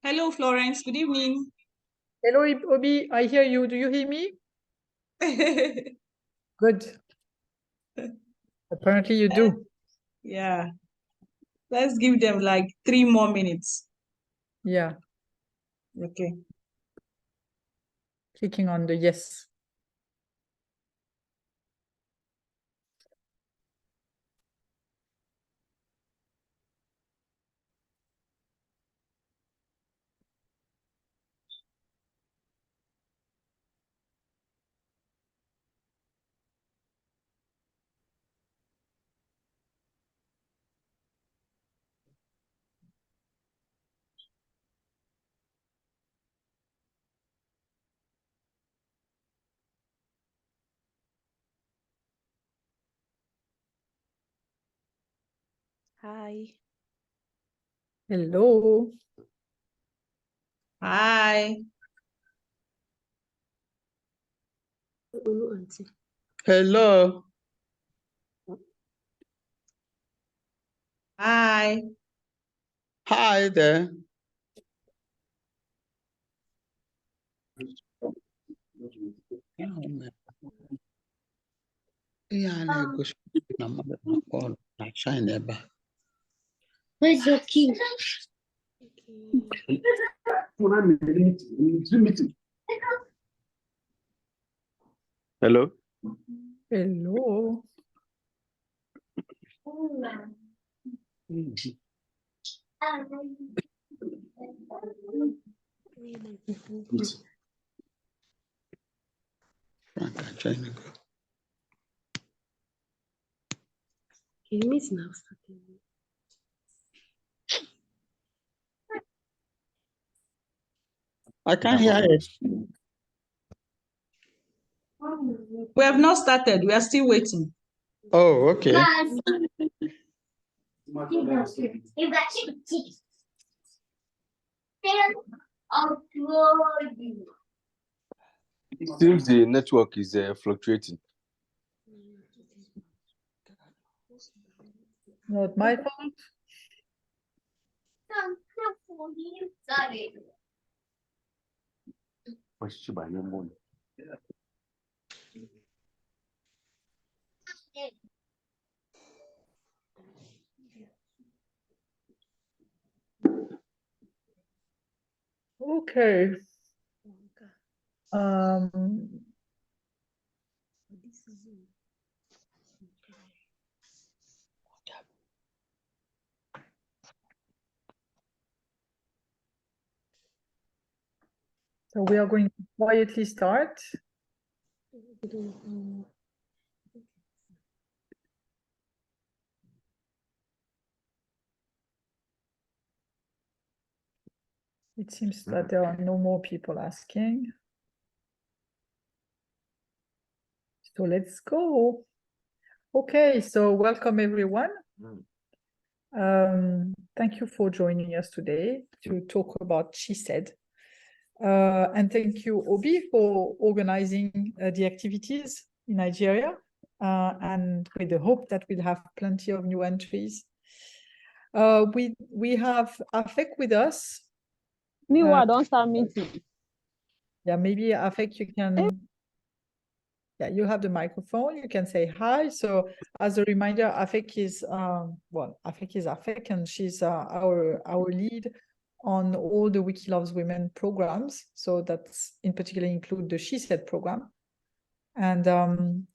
Hello, Florence. Good evening. Hello, Obi. I hear you. Do you hear me? Good. Apparently you do. Yeah. Let's give them like 3 more minutes. Yeah. Okay. Clicking on the yes. Hi. Hello. Hi. Hello. Hi. Hi there. Ihe a na-egosi na mmadụ na-akpọ ọrụ na China ebe a. Where's your key? Hello. Hello. Frank China go. Can you miss now? I can't hear it. We have not started. We are still waiting. Oh, okay. It seems the network is fluctuating. Not my fault. Okay. So we are going to quietly start. It seems that there are no more people asking. So let's go. Okay, so welcome everyone. Thank you for joining us today to talk about She Said. And thank you, Obi, for organizing the activities in Nigeria, and with the hope that we'll have plenty of new entries. We have Afek with us. Meanwhile, don't start meeting. Yeah, maybe Afek, you can. Yeah, you have the microphone. You can say hi. So, as a reminder, Afek is Afek is Afek, and she's our lead on all the Wiki Loves Women programs. So that's in particular include the She Said program, and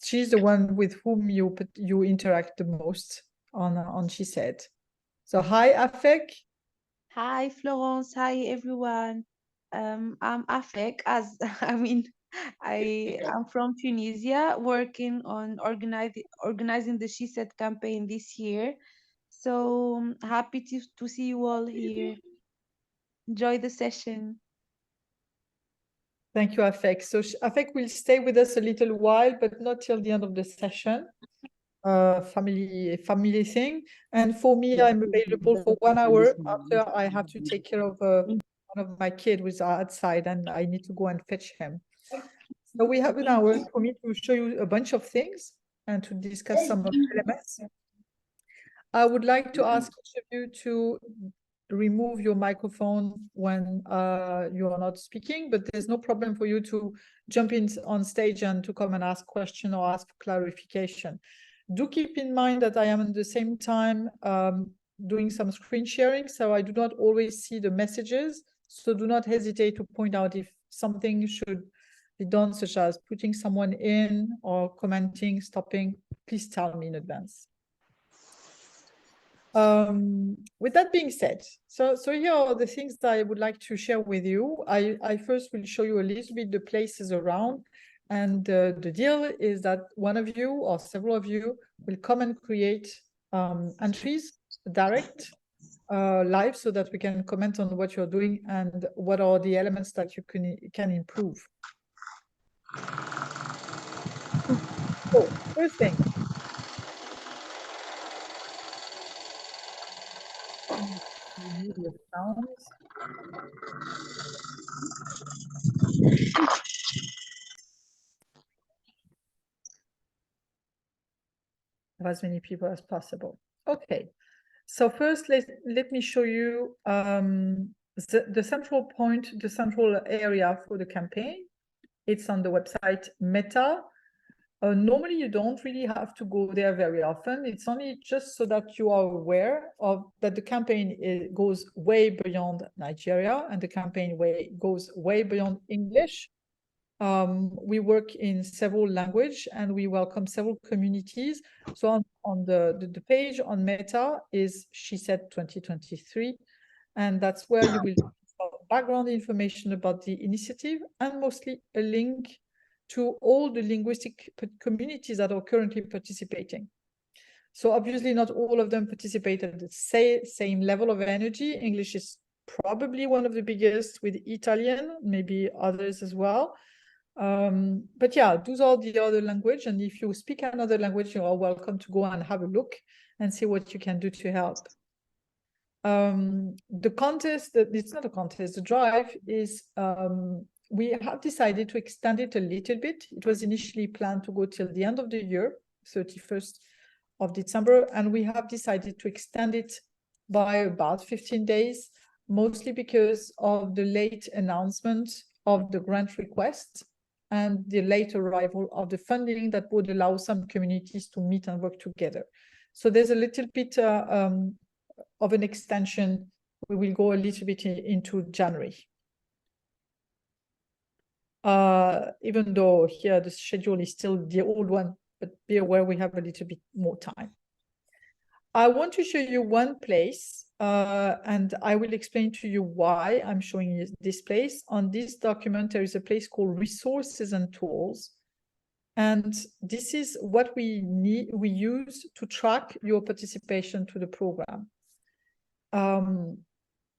she's the one with whom you interact the most on She Said. So hi, Afek. Hi, Florence. Hi, everyone. I'm Afek. I am from Tunisia, working on organizing the She Said campaign this year. So happy to see you all here. Enjoy the session. Thank you, Afek. So Afek will stay with us a little while, but not till the end of the session. Family thing. And for me, I'm available for 1 hour after I have to take care of one of my kids who's outside and I need to go and fetch him. So we have an hour for me to show you a bunch of things and to discuss some of the elements. I would like to ask each of you to remove your microphone when you are not speaking, but there's no problem for you to jump in on stage and to come and ask question or ask clarification. Do keep in mind that I am at the same time doing some screen sharing, so I do not always see the messages. So do not hesitate to point out if something should be done, such as putting someone in or commenting, stopping. Please tell me in advance. With that being said, so here are the things that I would like to share with you. I first will show you a little bit the places around, and the deal is that one of you or several of you will come and create entries direct live, so that we can comment on what you're doing and what are the elements that you can improve. So first thing. Remove your sounds. As many people as possible. Okay, so first let me show you the central point, the central area for the campaign. It's on the website Meta. Normally you don't really have to go there very often. It's only just so that you are aware of that the campaign goes way beyond Nigeria, and the campaign goes way beyond English. We work in several languages and we welcome several communities. So on the page on Meta is She Said 2023, and that's where you will find background information about the initiative and mostly a link to all the linguistic communities that are currently participating. So obviously not all of them participate at the same level of energy. English is probably one of the biggest, with Italian, maybe others as well. But yeah, those are the other language, and if you speak another language, you are welcome to go and have a look and see what you can do to help. The contest, it's not a contest, the drive is, we have decided to extend it a little bit. It was initially planned to go till the end of the year, 31st of December, and we have decided to extend it by about 15 days, mostly because of the late announcement of the grant request and the late arrival of the funding that would allow some communities to meet and work together. So there's a little bit of an extension. We will go a little bit into January. Even though here the schedule is still the old one, but be aware we have a little bit more time. I want to show you one place, and I will explain to you why I'm showing you this place. On this document, there is a place called Resources and Tools. And this is what we use to track your participation to the program.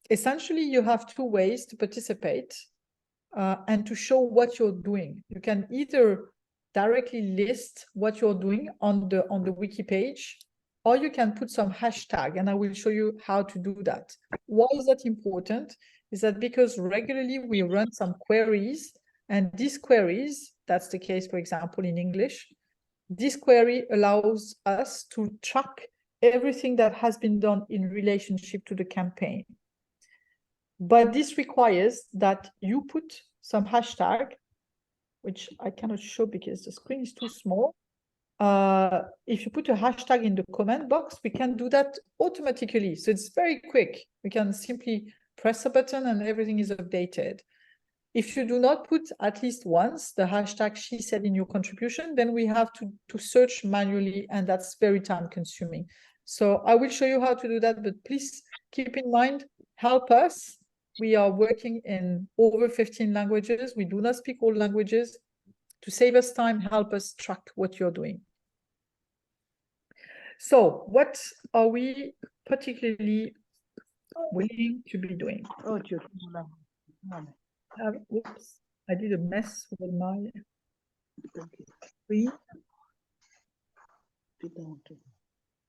Essentially, you have two ways to participate and to show what you're doing. You can either directly list what you're doing on the wiki page, or you can put some hashtag, and I will show you how to do that. Why is that important? Is that because regularly we run some queries, and these queries, that's the case, for example, in English, this query allows us to track everything that has been done in relationship to the campaign. But this requires that you put some hashtag, which I cannot show because the screen is too small. If you put a hashtag in the comment box, we can do that automatically. So it's very quick. We can simply press a button and everything is updated. If you do not put at least once the hashtag She Said in your contribution, then we have to search manually, and that's very time consuming. So I will show you how to do that, but please keep in mind, help us. We are working in over 15 languages. We do not speak all languages. To save us time, help us track what you're doing. So what are we particularly willing to be doing? Oops, I did a mess with my screen.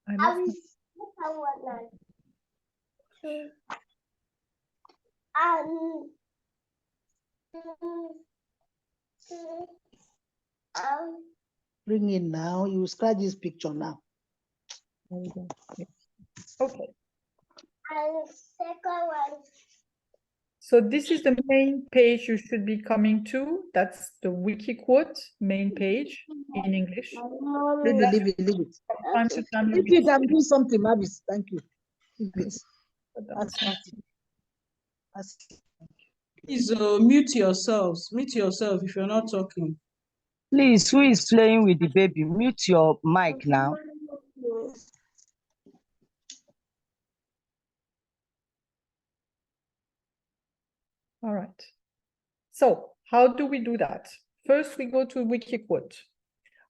I lost Bring in now. You scratch this picture now. Okay. So this is the main page you should be coming to. That's the Wiki quote main page in English. Leave it, leave it, leave it. From time to time, you Leave it, will I'm doing something, Mavis. Thank you. Leave it. That's That's Please mute yourselves. Mute yourself if you're not talking. Please, who is playing with the baby? Mute your mic now. all right. So how do we do that? First, we go to Wikiquote.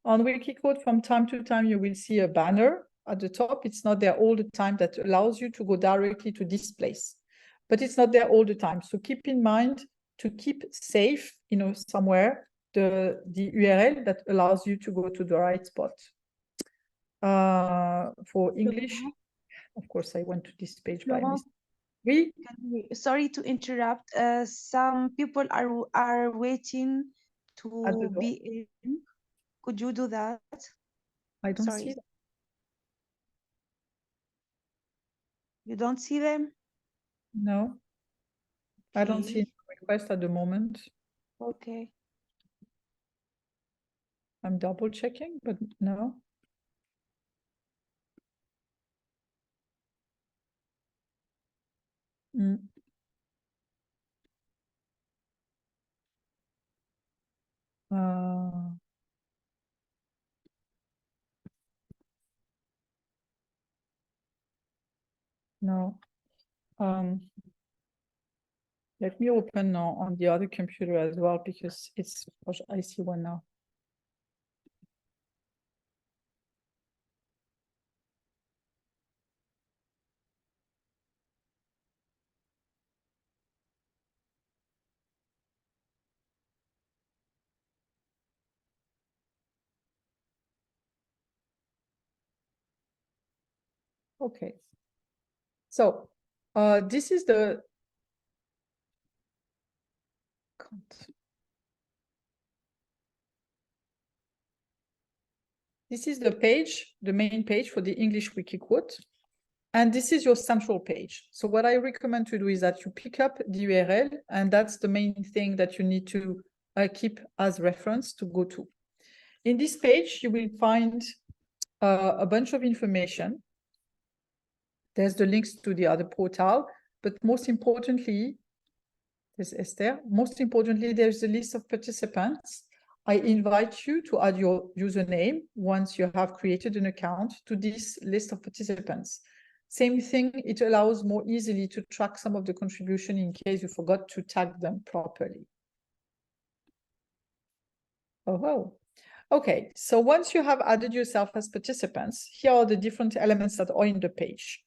On Wikiquote, from time to time, you will see a banner at the top. It's not there all the time. That allows you to go directly to this place, but it's not there all the time. So keep in mind to keep safe, somewhere the URL that allows you to go to the right spot. For English, of course, I went to this page by mistake. Sorry to interrupt. Some people are waiting to be in. Could you do that? I don't see them. You don't see them? No. I don't see any request at the moment. Okay. I'm double checking, but no. No. Let me open now on the other computer as well, because I see one now. Okay. So this is the page, the main page for the English Wiki quote. And this is your central page. So what I recommend to do is that you pick up the URL, and that's the main thing that you need to keep as reference to go to. In this page, you will find a bunch of information. There's the links to the other portal, but most importantly, there's Esther. Most importantly, there's a list of participants. I invite you to add your username once you have created an account to this list of participants. Same thing, it allows more easily to track some of the contribution in case you forgot to tag them properly. Oh, okay. So once you have added yourself as participants, here are the different elements that are in the page.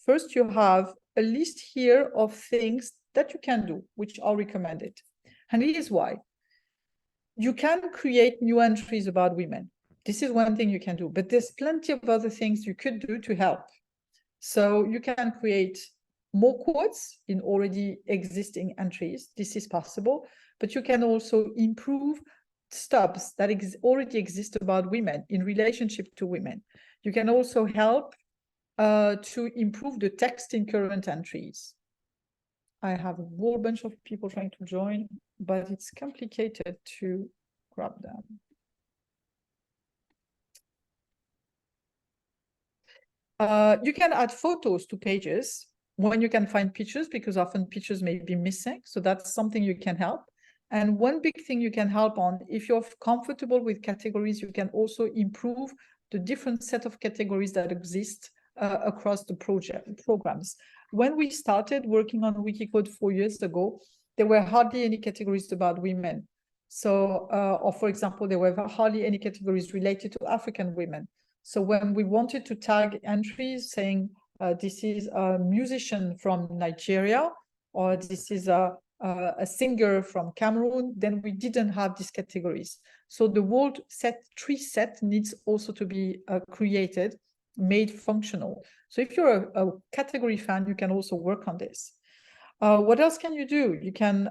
First, you have a list here of things that you can do, which are recommended. And here's why. You can create new entries about women. This is one thing you can do, but there's plenty of other things you could do to help. So you can create more quotes in already existing entries. This is possible, but you can also improve stubs that already exist about women in relationship to women. You can also help to improve the text in current entries. I have a whole bunch of people trying to join, but it's complicated to grab them. You can add photos to pages when you can find pictures, because often pictures may be missing. So that's something you can help. And one big thing you can help on, if you're comfortable with categories, you can also improve the different set of categories that exist across the programs. When we started working on Wikicode 4 years ago, there were hardly any categories about women. So, or for example, there were hardly any categories related to African women. So when we wanted to tag entries saying this is a musician from Nigeria, or this is a singer from Cameroon, then we didn't have these categories. So the whole tree set needs also to be created, made functional. So if you're a category fan, you can also work on this. What else can you do? You can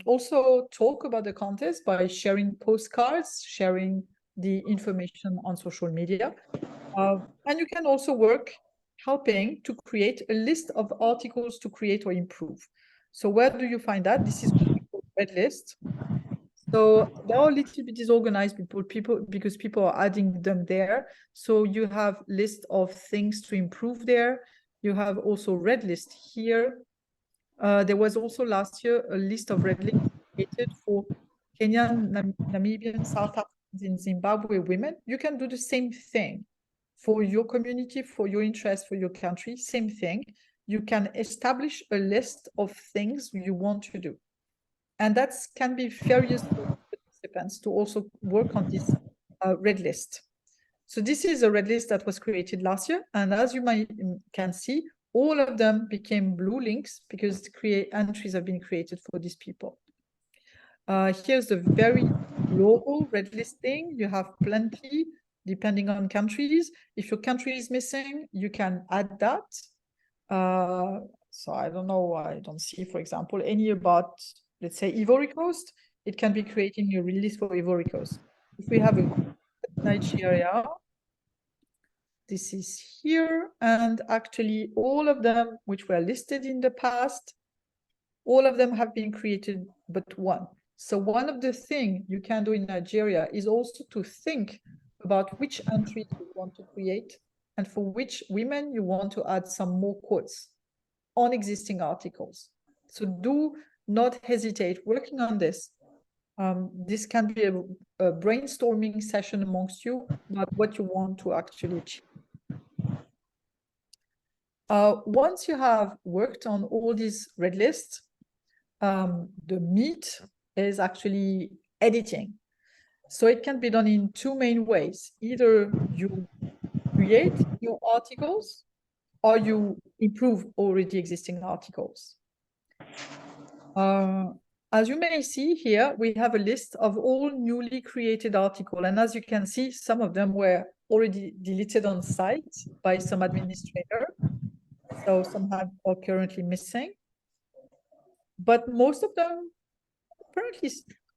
also talk about the contest by sharing postcards, sharing the information on social media. And you can also work helping to create a list of articles to create or improve. So where do you find that? This is what we call red list. So they are a little bit disorganized because people are adding them there. So you have list of things to improve there. You have also red list here. There was also last year a list of red lists created for Kenyan, Namibian, South Africans, in Zimbabwe women. You can do the same thing for your community, for your interest, for your country, same thing. You can establish a list of things you want to do. And that can be very useful for participants to also work on this red list. So this is a red list that was created last year. And as you can see, all of them became blue links because entries have been created for these people. Here's the very global red listing. You have plenty depending on countries. If your country is missing, you can add that. So I don't know, I don't see, for example, any about, let's say, Ivory Coast. It can be creating a release for Ivory Coast. If we have a Nigeria, this is here, and actually all of them which were listed in the past, all of them have been created but one. So one of the things you can do in Nigeria is also to think about which entries you want to create and for which women you want to add some more quotes on existing articles. So do not hesitate working on this. This can be a brainstorming session amongst you about what you want to actually achieve. Once you have worked on all these red lists, the meat is actually editing. So it can be done in two main ways. Either you create new articles or you improve already existing articles. As you may see here, we have a list of all newly created articles. And as you can see, some of them were already deleted on site by some administrator. So some are currently missing. But most of them apparently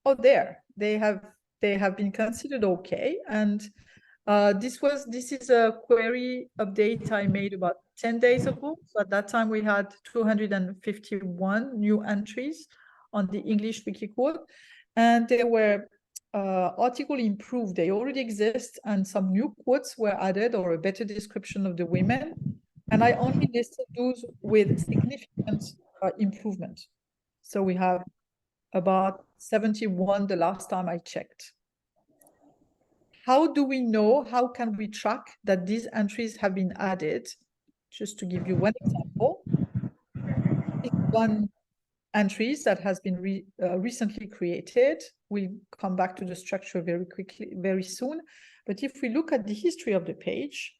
are there. They have been considered okay. And this is a query update I made about 10 days ago. So at that time we had 251 new entries on the English Wiki quote, and there were article improved. They already exist, and some new quotes were added or a better description of the women. And I only listed those with significant improvement. So we have about 71 the last time I checked. How do we know, how can we track that these entries have been added? Just to give you one example, one entries that has been recently created. We'll come back to the structure very quickly, very soon. But if we look at the history of the page,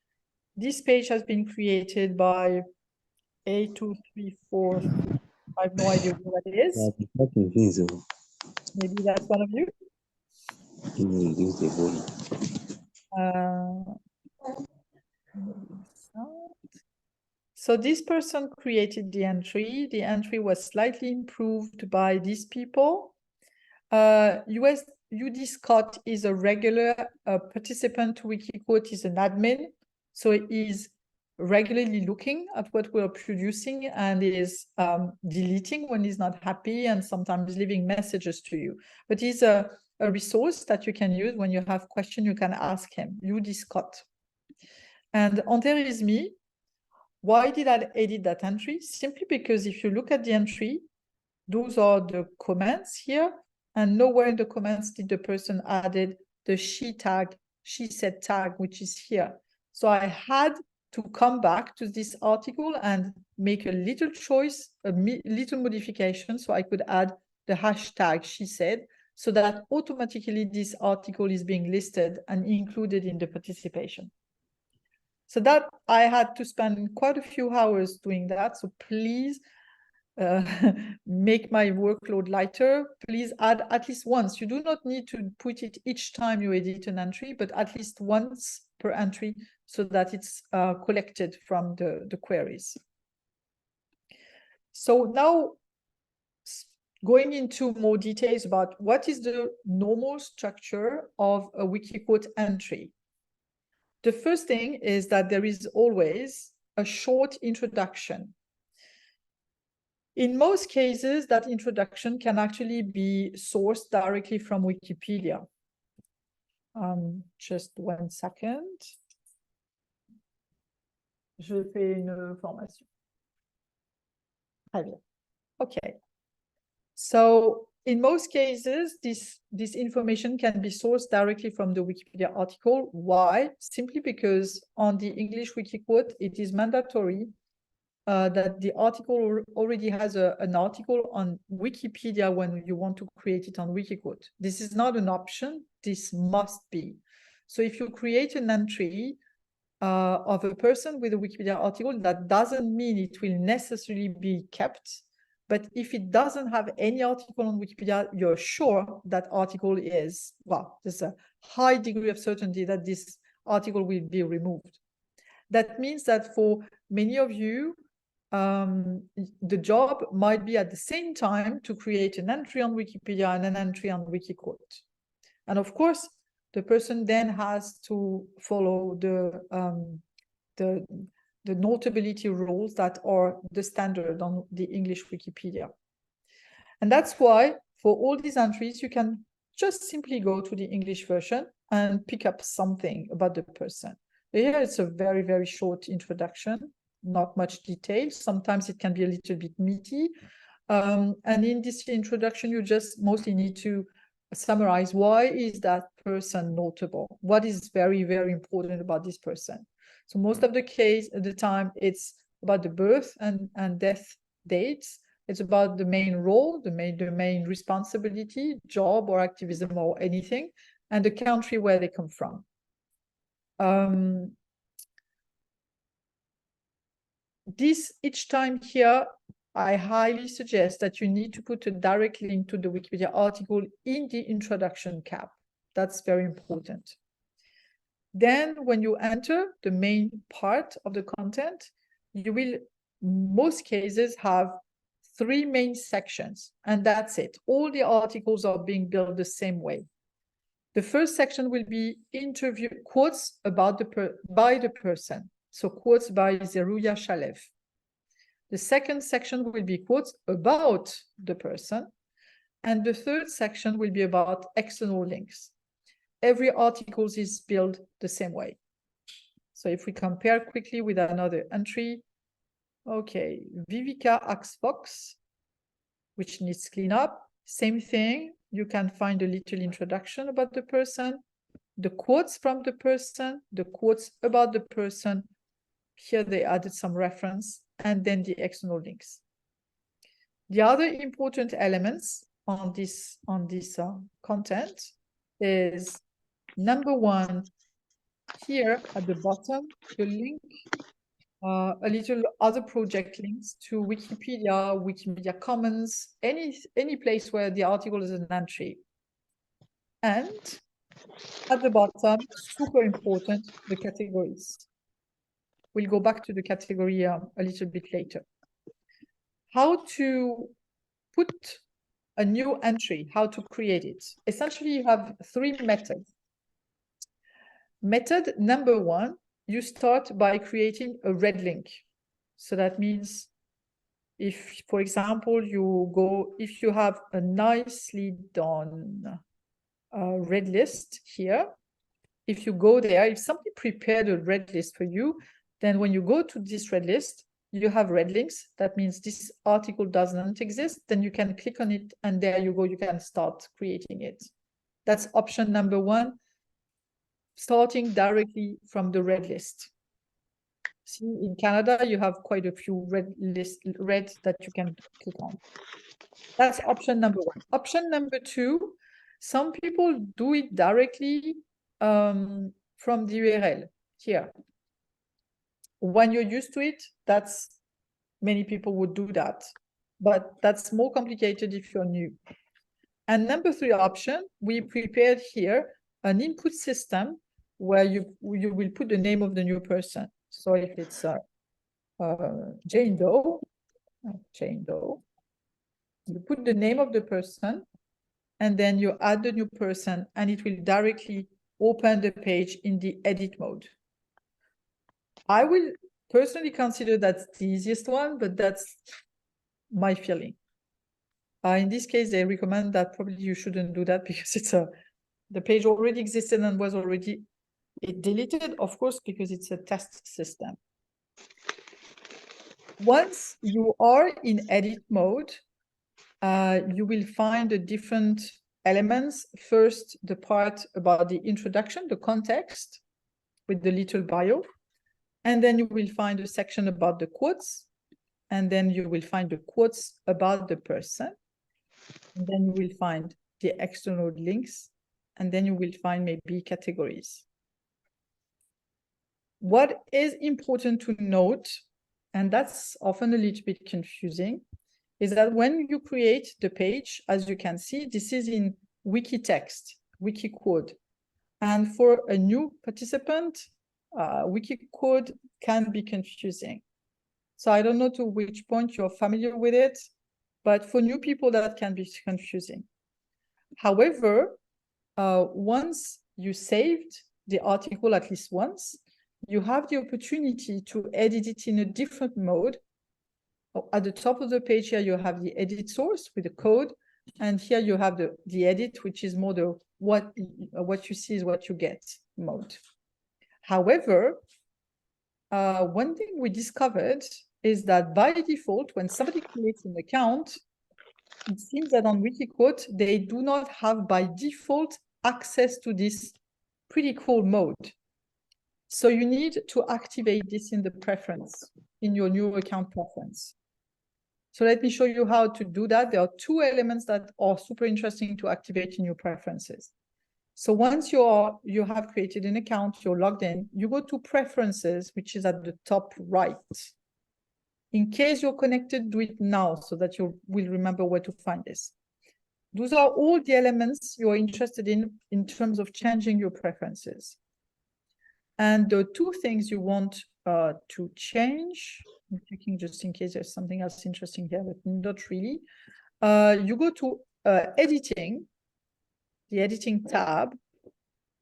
this page has been created by A234. I have no idea who that is. Maybe that's one of you. So this person created the entry. The entry was slightly improved by these people. UD Scott is a regular participant to Wikiquote, is an admin. So he is regularly looking at what we're producing and is deleting when he's not happy and sometimes leaving messages to you. But he's a resource that you can use when you have questions, you can ask him, UD Scott. And on there is me. Why did I edit that entry? Simply because if you look at the entry, those are the comments here, and nowhere in the comments did the person added the she tag, she said tag, which is here. So I had to come back to this article and make a little choice, a little modification, so I could add the hashtag she said, so that automatically this article is being listed and included in the participation. So that I had to spend quite a few hours doing that. So please make my workload lighter. Please add at least once. You do not need to put it each time you edit an entry, but at least once per entry so that it's collected from the queries. So now going into more details about what is the normal structure of a Wikiquote entry. The first thing is that there is always a short introduction. In most cases, that introduction can actually be sourced directly from Wikipedia. Just 1 second. Je fais une formation. Très bien. Okay. So in most cases, this information can be sourced directly from the Wikipedia article. Why? Simply because on the English wiki quote, it is mandatory that the article already has an article on Wikipedia when you want to create it on Wikiquote. This is not an option, this must be. So if you create an entry of a person with a Wikipedia article, that doesn't mean it will necessarily be kept. But if it doesn't have any article on Wikipedia, you're sure that article is, well, there's a high degree of certainty that this article will be removed. That means that for many of you, the job might be at the same time to create an entry on Wikipedia and an entry on Wikiquote. And of course, the person then has to follow the notability rules that are the standard on the English Wikipedia. And that's why for all these entries, you can just simply go to the English version and pick up something about the person. Here it's a very, very short introduction, not much detail. Sometimes it can be a little bit meaty. And in this introduction, you just mostly need to summarize why is that person notable? What is very, very important about this person? So most of the time, it's about the birth and death dates. It's about the main role, the main responsibility, job or activism or anything, and the country where they come from. Each time here, I highly suggest that you need to put a direct link to the Wikipedia article in the introduction cap. That's very important. Then when you enter the main part of the content, you will, in most cases, have 3 main sections, and that's it. All the articles are being built the same way. The first section will be interview quotes about by the person. So quotes by Zeruya Shalev. The second section will be quotes about the person. And the third section will be about external links. Every article is built the same way. So if we compare quickly with another entry, okay, Vivica Axfox, which needs cleanup, same thing. You can find a little introduction about the person, the quotes from the person, the quotes about the person. Here they added some reference, and then the external links. The other important elements on this content is number 1, here at the bottom, the link, a little other project links to Wikipedia, Wikimedia Commons, any place where the article is an entry. And at the bottom, super important, the categories. We'll go back to the category a little bit later. How to put a new entry, how to create it. Essentially, you have 3 methods. Method number 1, you start by creating a red link. So that means if, for example, if you have a nicely done red list here, if you go there, if somebody prepared a red list for you, then when you go to this red list, you have red links. That means this article doesn't exist. Then you can click on it, and there you go, you can start creating it. That's option number 1, starting directly from the red list. See, in Canada, you have quite a few red that you can click on. That's option number 1. Option number 2, some people do it directly from the URL here. When you're used to it, many people would do that, but that's more complicated if you're new. And number 3 option, we prepared here an input system where you will put the name of the new person. So if it's Jane Doe, you put the name of the person, and then you add the new person, and it will directly open the page in the edit mode. I will personally consider that's the easiest one, but that's my feeling. In this case, they recommend that probably you shouldn't do that because the page already existed and was already deleted, of course, because it's a test system. Once you are in edit mode, you will find the different elements. First, the part about the introduction, the context with the little bio. And then you will find a section about the quotes. And then you will find the quotes about the person. And then you will find the external links. And then you will find maybe categories. What is important to note, and that's often a little bit confusing, is that when you create the page, as you can see, this is in Wiki text, Wiki code. And for a new participant, Wiki code can be confusing. So I don't know to which point you're familiar with it, but for new people, that can be confusing. However, once you saved the article at least once, you have the opportunity to edit it in a different mode. At the top of the page here, you have the edit source with the code. And here you have the edit, which is more the what you see is what you get mode. However, one thing we discovered is that by default, when somebody creates an account, it seems that on Wikiquote, they do not have by default access to this pretty cool mode. So you need to activate this in the preference, in your new account preference. So let me show you how to do that. There are two elements that are super interesting to activate in your preferences. So once you have created an account, you're logged in, you go to preferences, which is at the top right. In case you're connected, do it now so that you will remember where to find this. Those are all the elements you're interested in terms of changing your preferences. And the two things you want to change, I'm checking just in case there's something else interesting here, but not really. You go to editing, the editing tab.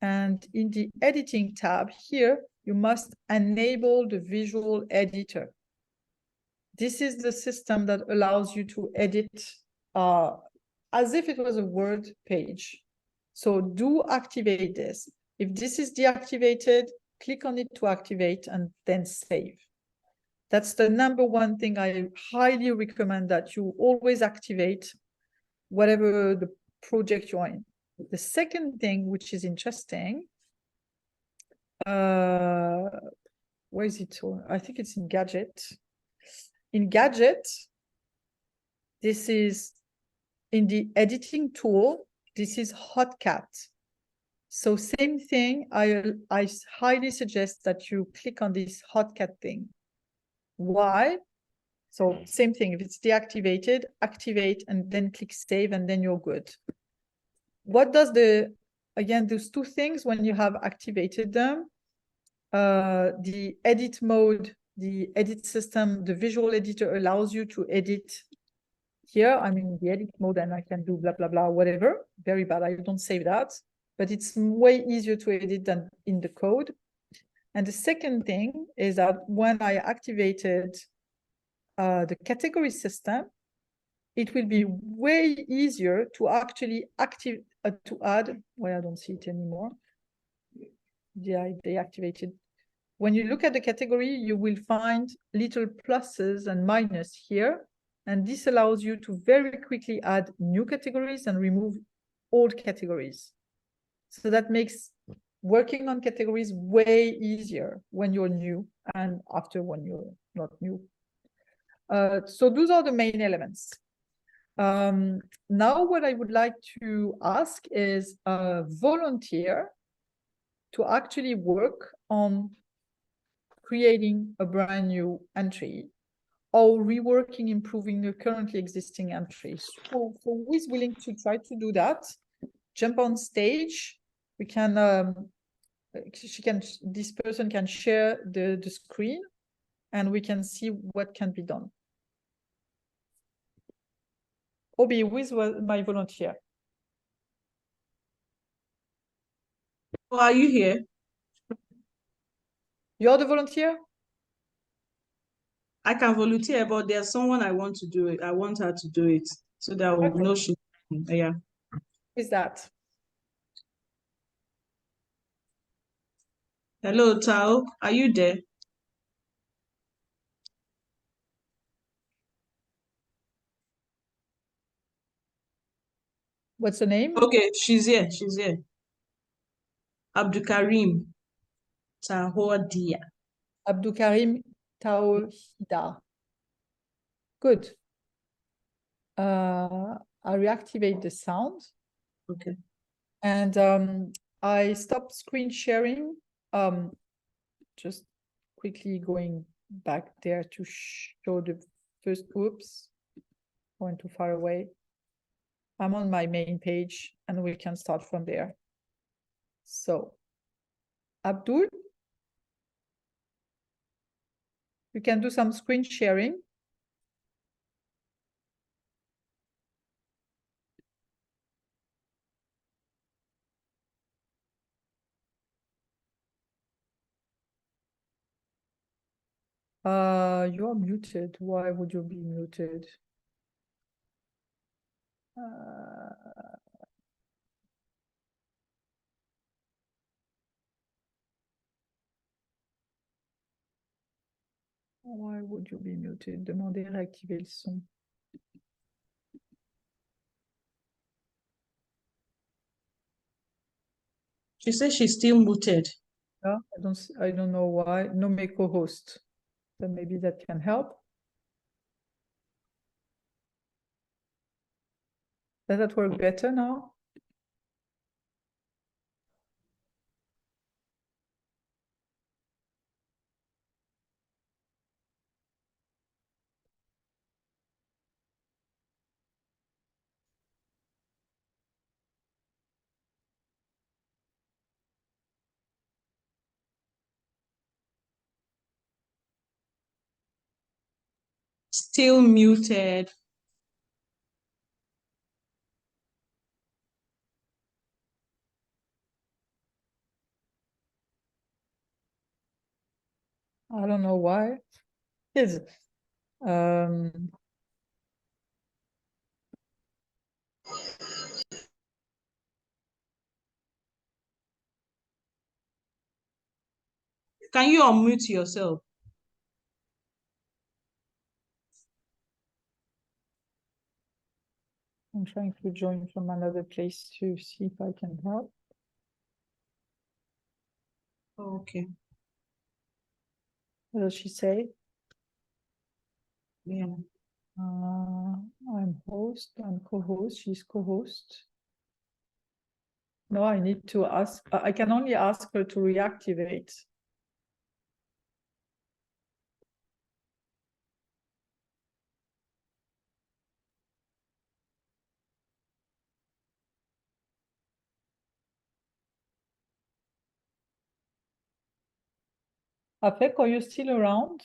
And in the editing tab here, you must enable the visual editor. This is the system that allows you to edit as if it was a Word page. So do activate this. If this is deactivated, click on it to activate and then save. That's the number one thing I highly recommend, that you always activate whatever the project you're in. The second thing, which is interesting, where is it? I think it's in Gadget. In Gadget, this is in the editing tool, this is Hotcat. So same thing, I highly suggest that you click on this Hotcat thing. Why? So same thing, if it's deactivated, activate and then click save and then you're good. What does again, those two things, when you have activated them, the edit mode, the edit system, the visual editor allows you to edit here. I'm in the edit mode and I can do blah, blah, blah, whatever. Very bad, I don't save that. But it's way easier to edit than in the code. And the second thing is that when I activated the category system, it will be way easier to actually to add, well, I don't see it anymore. Yeah, I deactivated. When you look at the category, you will find little pluses and minus here. And this allows you to very quickly add new categories and remove old categories. So that makes working on categories way easier when you're new and after when you're not new. So those are the main elements. Now what I would like to ask is a volunteer to actually work on creating a brand new entry or reworking, improving the currently existing entries. So who is willing to try to do that? Jump on stage. We can, this person can share the screen and we can see what can be done. Obi, who is my volunteer? Oh, are you here? You're the volunteer? I can volunteer, but there's someone I want to do it. I want her to do it so that we'll Okay. know she. Yeah. Who's that? Hello, Tao. Are you there? What's the name? Okay, she's here. She's here. Abdukarim Tahodia. Abdukarim Tawhida. Good. I reactivate the sound. Okay. And I stopped screen sharing. Just quickly going back there to show the first, oops, going too far away. I'm on my main page and we can start from there. So, Abdul, you can do some screen sharing. You're muted. Why would you be muted? Why would you be muted? Demandez réactiver le son. She says she's still muted. Yeah, I don't know why. No me co-host. So maybe that can help. Does that work better now? Still muted. I don't know why. It's, Can you unmute yourself? I'm trying to join from another place to see if I can help. Okay. What does she say? Yeah. I'm host, I'm co-host, she's co-host. No, I need to ask, I can only ask her to reactivate. Afek, are you still around?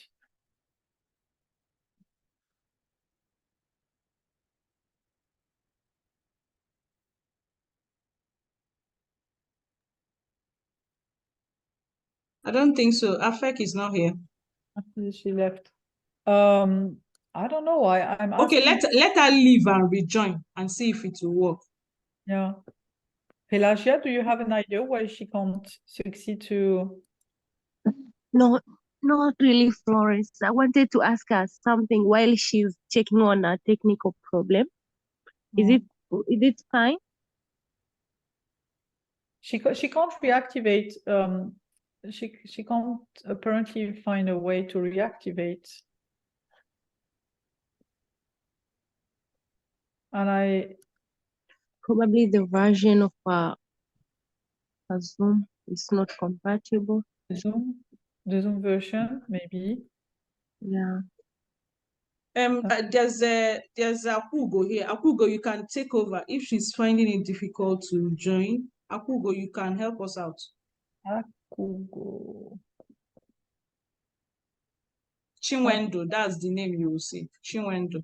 I don't think so. Afek is not here. She left. I don't know why I'm Okay, asking. let her leave and rejoin and see if it will work. Yeah. Pelagia, do you have an idea why she can't succeed to? No, not really, Florence. I wanted to ask her something while she's checking on a technical problem. Is it fine? She can't reactivate. She can't apparently find a way to reactivate. And Probably the version of a Zoom is not compatible. the Zoom version, maybe. Yeah. There's Akugo here. Akugo, you can take over if she's finding it difficult to join. Akugo, you can help us out. Akugo. Chinwendo, that's the name you will see. Chinwendo.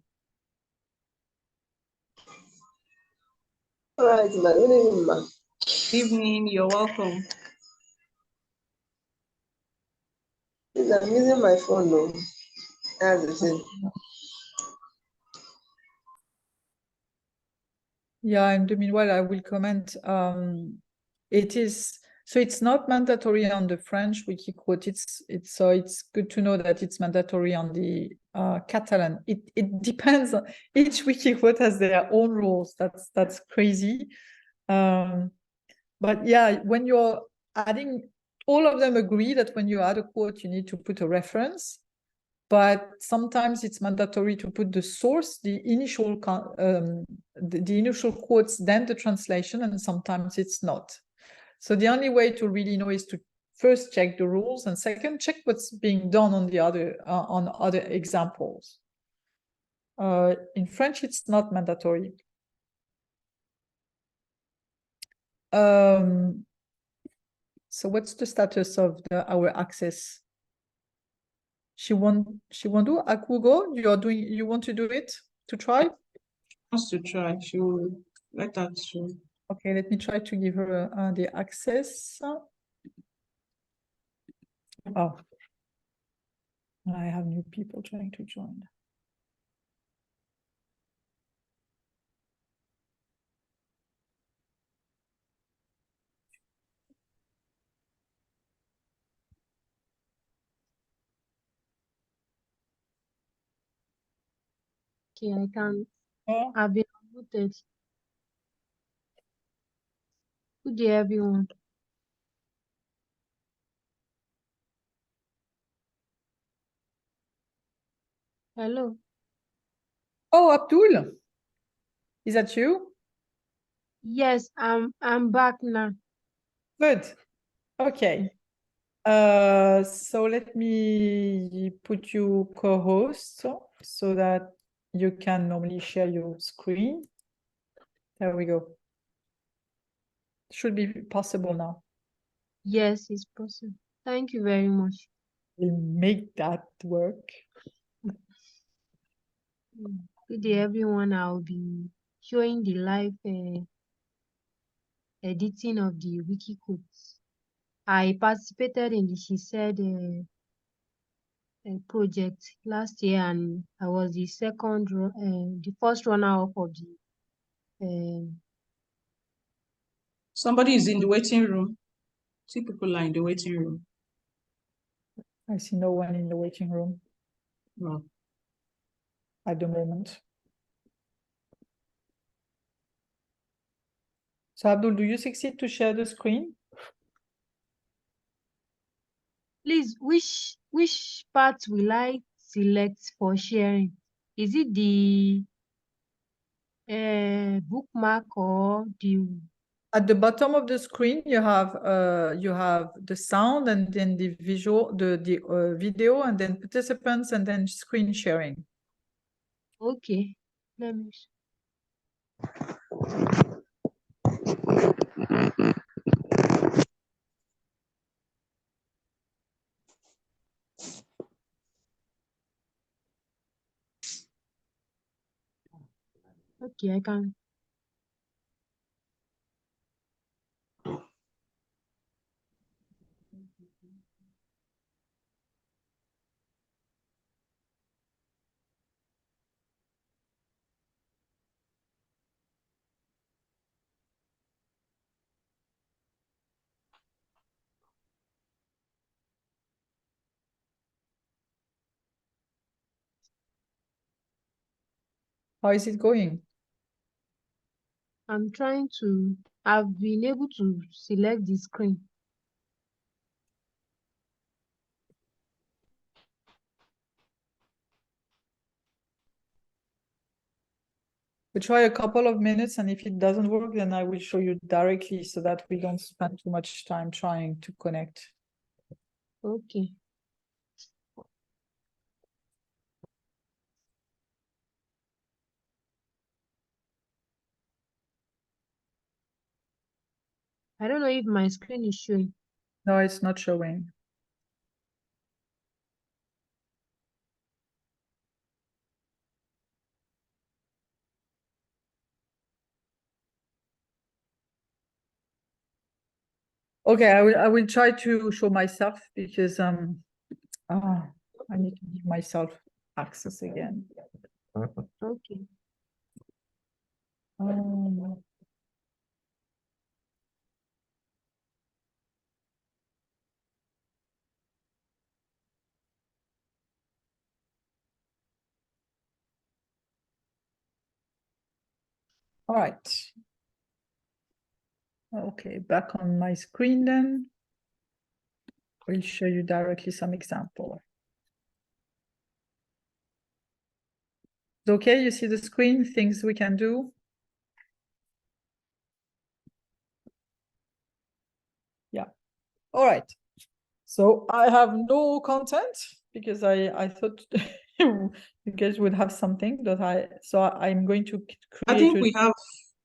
All right, ma. Good evening, ma. Evening, you're welcome. Please, I'm using my phone, though. That's the thing. Yeah, in the meanwhile, I will comment. It is so it's not mandatory on the French wiki quote. It's so it's good to know that it's mandatory on the Catalan. It depends. Each wiki quote has their own rules. That's crazy. But yeah, when you're adding, all of them agree that when you add a quote, you need to put a reference. But sometimes it's mandatory to put the source, the initial quotes, then the translation, and sometimes it's not. So the only way to really know is to first check the rules, and second, check what's being done on the on other examples. In French, it's not mandatory. So what's the status of our access? She won't do Akugo. You want to do it to try? Wants to try. She will let that show. Okay, let me try to give her the access. Oh, I have new people trying to join. Okay, I can. Yeah. I've been unmuted. Good day, everyone. Hello. Oh, Abdul, is that you? Yes, I'm back now. Good. Okay. So let me put you co-host so that you can normally share your screen. There we go. Should be possible now. Yes, it's possible. Thank you very much. We'll make that work. Good day, everyone. I'll be showing the live editing of the wiki codes. I participated in the She Said project last year, and I was the first runner up of the. Somebody is in the waiting room. See people are in the waiting room. I see no one in the waiting room No. at the moment. So Abdul, do you succeed to share the screen? Please, which part will I select for sharing? Is it the bookmark or the? At the bottom of the screen, you have the sound, and then the visual, the video, and then participants, and then screen sharing. Okay, let me. Okay, I can. How is it going? I'm trying to. I've been able to select the screen. We try a couple of minutes, and if it doesn't work, then I will show you directly so that we don't spend too much time trying to connect. Okay. I don't know if my screen is showing. No, it's not showing. Okay, I will try to show myself because I need to give myself access again. Okay. Um, all right. Okay, back on my screen then. We'll show you directly some example. Okay, you see the screen, things we can do. Yeah. All right. So I have no content because I thought you guys would have something that I'm going to create. I think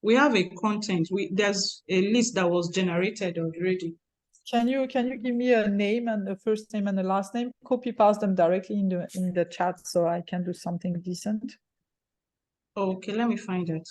we have a content. There's a list that was generated already. Can you give me a name and the first name and the last name? Copy paste them directly in the chat so I can do something decent. Okay, let me find it.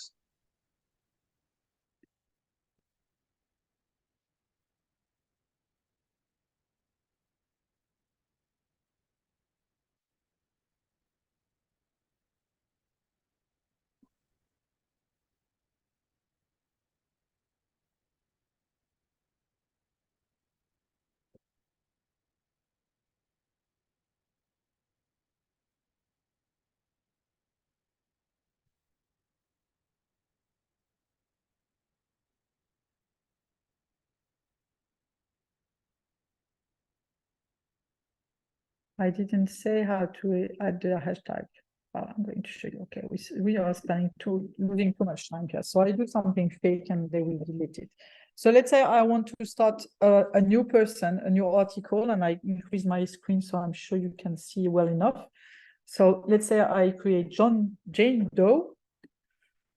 I didn't say how to add the hashtag. I'm going to show you. Okay, we are losing too much time here. So I do something fake and they will delete it. So let's say I want to start a new person, a new article, and I increase my screen so I'm sure you can see well enough. So let's say I create Jane Doe,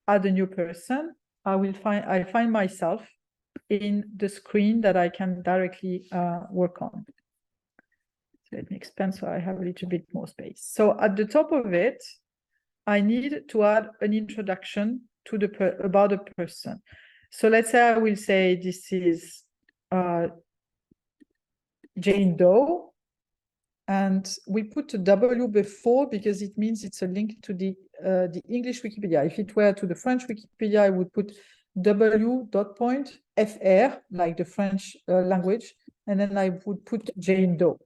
add a new person. I find myself in the screen that I can directly work on. Let me expand so I have a little bit more space. So at the top of it, I need to add an introduction to about the person. So let's say I will say this is Jane Doe, and we put a W before because it means it's a link to the English Wikipedia. If it were to the French Wikipedia, I would put W.fr, like the French language, and then I would put Jane Doe.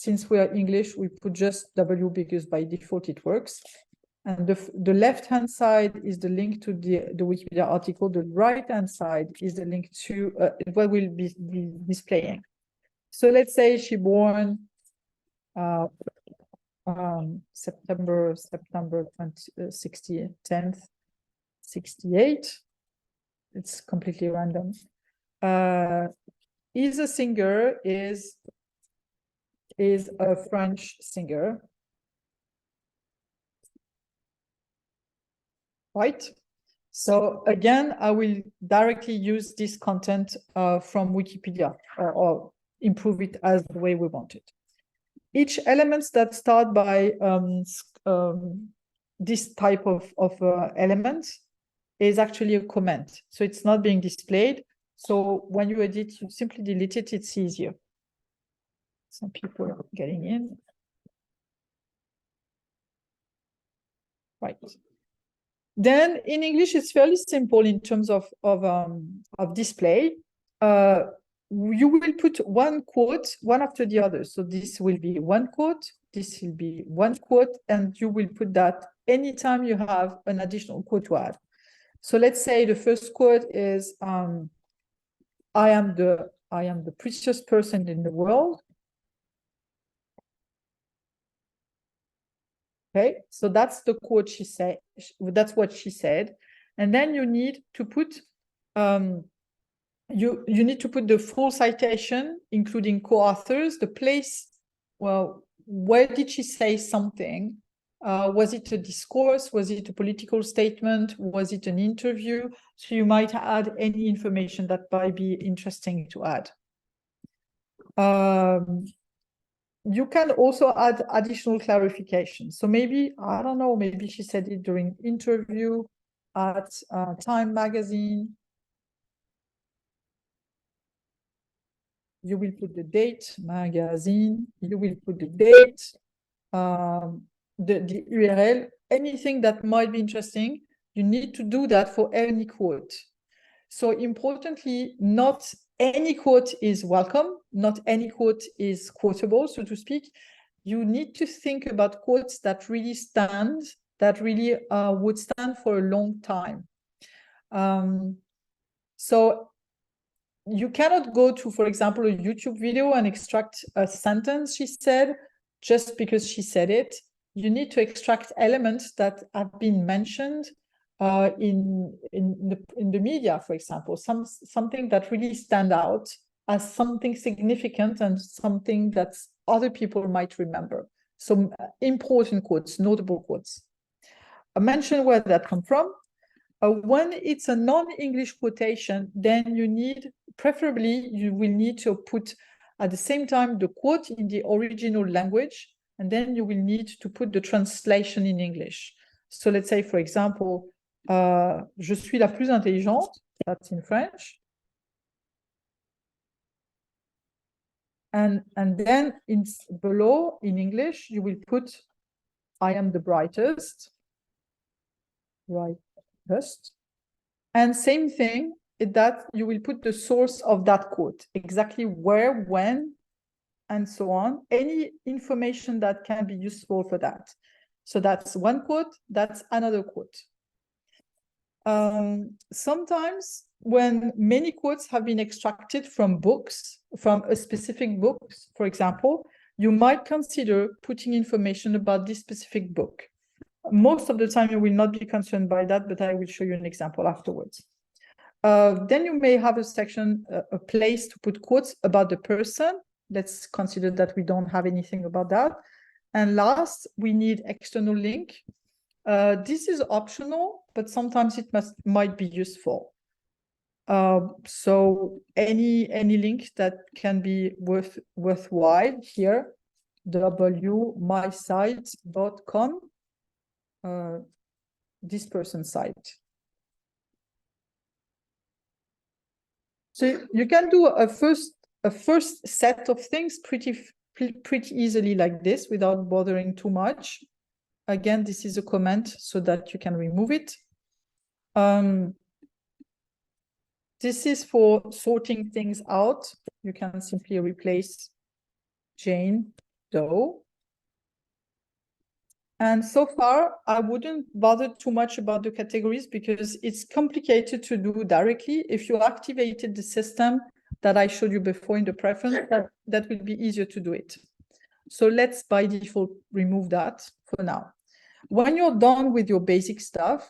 Since we are English, we put just W because by default it works. And the left-hand side is the link to the Wikipedia article. The right-hand side is the link to what will be displaying. So let's say she born September 10th, 68. It's completely random. Is a singer, is a French singer, right? So again, I will directly use this content from Wikipedia or improve it as the way we want it. Each elements that start by this type of element is actually a comment. So it's not being displayed. So when you edit, you simply delete it, it's easier. Some people are getting in. Right. Then in English, it's fairly simple in terms of display. You will put one quote, one after the other. So this will be one quote, this will be one quote, and you will put that anytime you have an additional quote to add. So let's say the first quote is, I am the prettiest person in the world. Okay, so that's the quote she said. That's what she said, and then you need to put you need to put the full citation, including co-authors, the place. Well, where did she say something? Was it a discourse? Was it a political statement? Was it an interview? So you might add any information that might be interesting to add. You can also add additional clarification. So maybe, I don't know, maybe she said it during interview at Time magazine. You will put the date, magazine, you will put the date. the URL, anything that might be interesting, you need to do that for any quote. So importantly, not any quote is welcome, not any quote is quotable, so to speak. You need to think about quotes that really stand, that really would stand for a long time. So you cannot go to, for example, a YouTube video and extract a sentence she said just because she said it. You need to extract elements that have been mentioned in the media, for example, something that really stand out as something significant and something that other people might remember. So important quotes, notable quotes. I mentioned where that come from. When it's a non-English quotation, then you need, preferably, you will need to put at the same time the quote in the original language, and then you will need to put the translation in English. So let's say, for example, je suis la plus intelligente, that's in French. And then below, in English, you will put, I am the brightest. Brightest. And same thing, that you will put the source of that quote, exactly where, when, and so on. Any information that can be useful for that. So that's one quote, that's another quote. Sometimes when many quotes have been extracted from books, from a specific book, for example, you might consider putting information about this specific book. Most of the time you will not be concerned by that, but I will show you an example afterwards. Then you may have a section, a place to put quotes about the person. Let's consider that we don't have anything about that. And last, we need external link. This is optional, but sometimes it might be useful. So any link that can be worthwhile here, wmysite.com, this person's site. So you can do a first set of things pretty easily like this without bothering too much. Again, this is a comment so that you can remove it. This is for sorting things out. You can simply replace Jane Doe. And so far, I wouldn't bother too much about the categories because it's complicated to do directly. If you activated the system that I showed you before in the preference, that will be easier to do it. So let's by default remove that for now. When you're done with your basic stuff,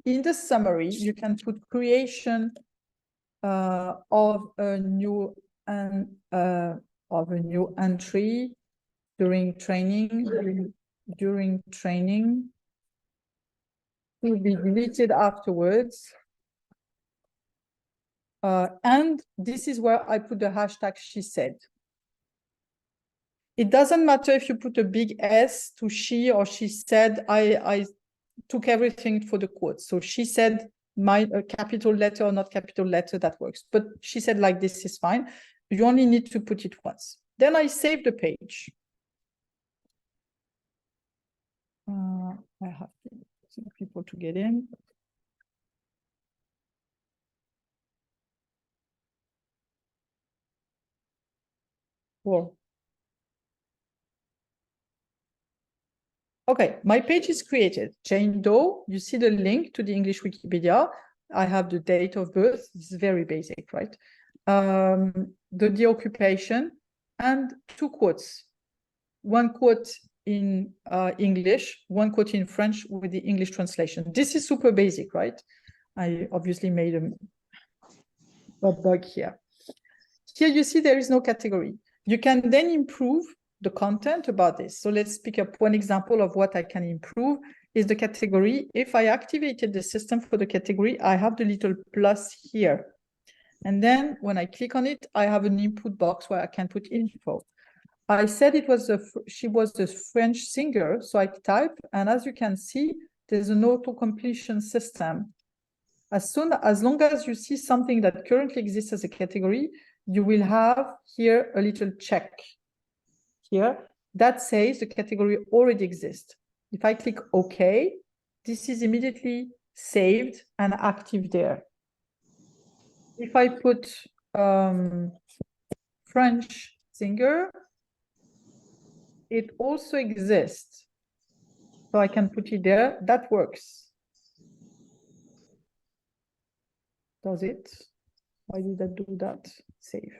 in the summary, you can put creation of a new entry during training. During training will be deleted afterwards. And this is where I put the hashtag she said. It doesn't matter if you put a big S to she or she said. I took everything for the quote. So she said, my capital letter or not capital letter, that works. But she said like this is fine. You only need to put it once. Then I save the page. I have people to get in. Cool. Okay, my page is created. Jane Doe, you see the link to the English Wikipedia. I have the date of birth. It's very basic, right? The occupation and two quotes. One quote in English, one quote in French with the English translation. This is super basic, right? I obviously made a bug here. Here you see there is no category. You can then improve the content about this. So let's pick up one example of what I can improve is the category. If I activated the system for the category, I have the little plus here. And then when I click on it, I have an input box where I can put info. I said it was she was a French singer, so I type, and as you can see, there's an auto-completion system. As long as you see something that currently exists as a category, you will have here a little check here, that says the category already exists. If I click OK, this is immediately saved and active there. If I put French singer, it also exists. So I can put it there. That works. Does it? Why did that do that? Save.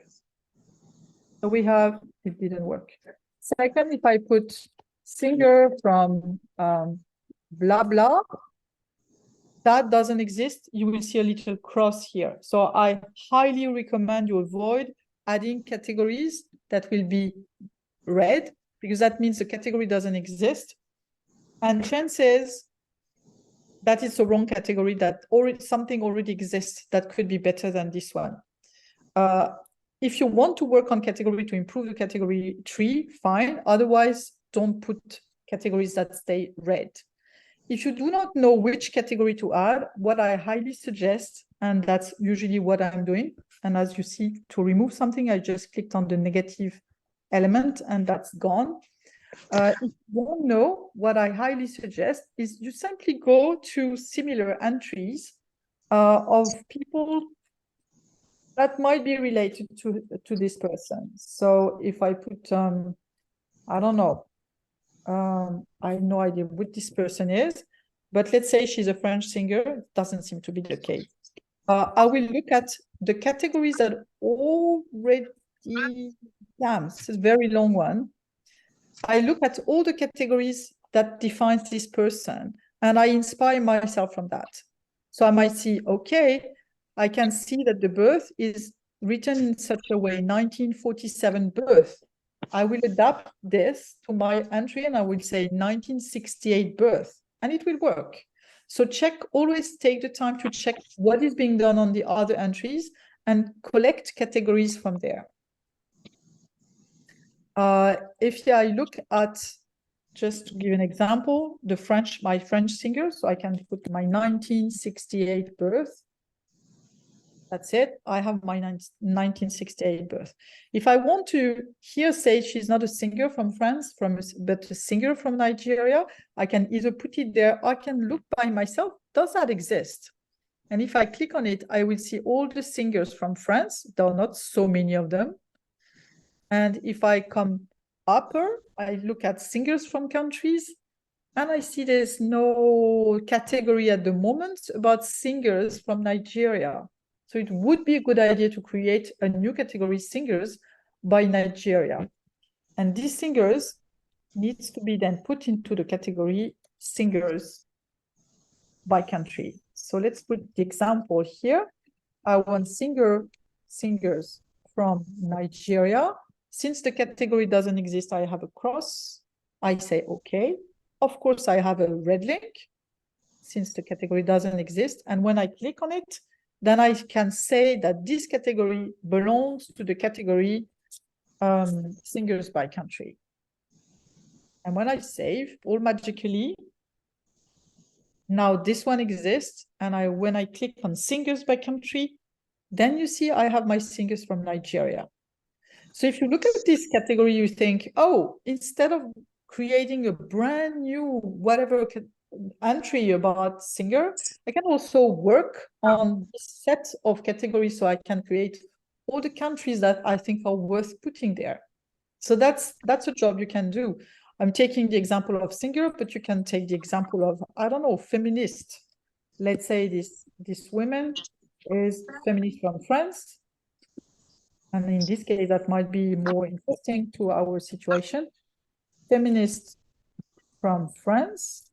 So we have, it didn't work. Second, if I put singer from blah blah, that doesn't exist. You will see a little cross here. So I highly recommend you avoid adding categories that will be red, because that means the category doesn't exist. And chances that it's the wrong category, that something already exists that could be better than this one. If you want to work on category to improve the category tree, fine. Otherwise, don't put categories that stay red. If you do not know which category to add, what I highly suggest, and that's usually what I'm doing, and as you see, to remove something, I just clicked on the negative element and that's gone. If you don't know, what I highly suggest is you simply go to similar entries of people that might be related to this person. So if I put, I don't know, I have no idea what this person is, but let's say she's a French singer. It doesn't seem to be the case. I will look at the categories that already, damn, this is a very long one. I look at all the categories that defines this person and I inspire myself from that. So I might see, okay, I can see that the birth is written in such a way, 1947 birth. I will adapt this to my entry and I will say 1968 birth, and it will work. So always take the time to check what is being done on the other entries and collect categories from there. If I look at, just to give an example, my French singer, so I can put my 1968 birth. That's it. I have my 1968 birth. If I want to here say she's not a singer from France, but a singer from Nigeria, I can either put it there, or I can look by myself. Does that exist? And if I click on it, I will see all the singers from France. There are not so many of them. And if I come upper, I look at singers from countries, and I see there's no category at the moment about singers from Nigeria. So it would be a good idea to create a new category, singers by Nigeria. And these singers needs to be then put into the category singers by country. So let's put the example here. I want singers from Nigeria. Since the category doesn't exist, I have a cross. I say, okay. Of course, I have a red link since the category doesn't exist. And when I click on it, then I can say that this category belongs to the category singers by country. And when I save, all magically, now this one exists. And when I click on singers by country, then you see I have my singers from Nigeria. So if you look at this category, you think, oh, instead of creating a brand new whatever entry about singer, I can also work on this set of categories so I can create all the countries that I think are worth putting there. So that's a job you can do. I'm taking the example of singer, but you can take the example of, I don't know, feminist. Let's say this woman is feminist from France. And in this case, that might be more interesting to our situation. Feminist from France.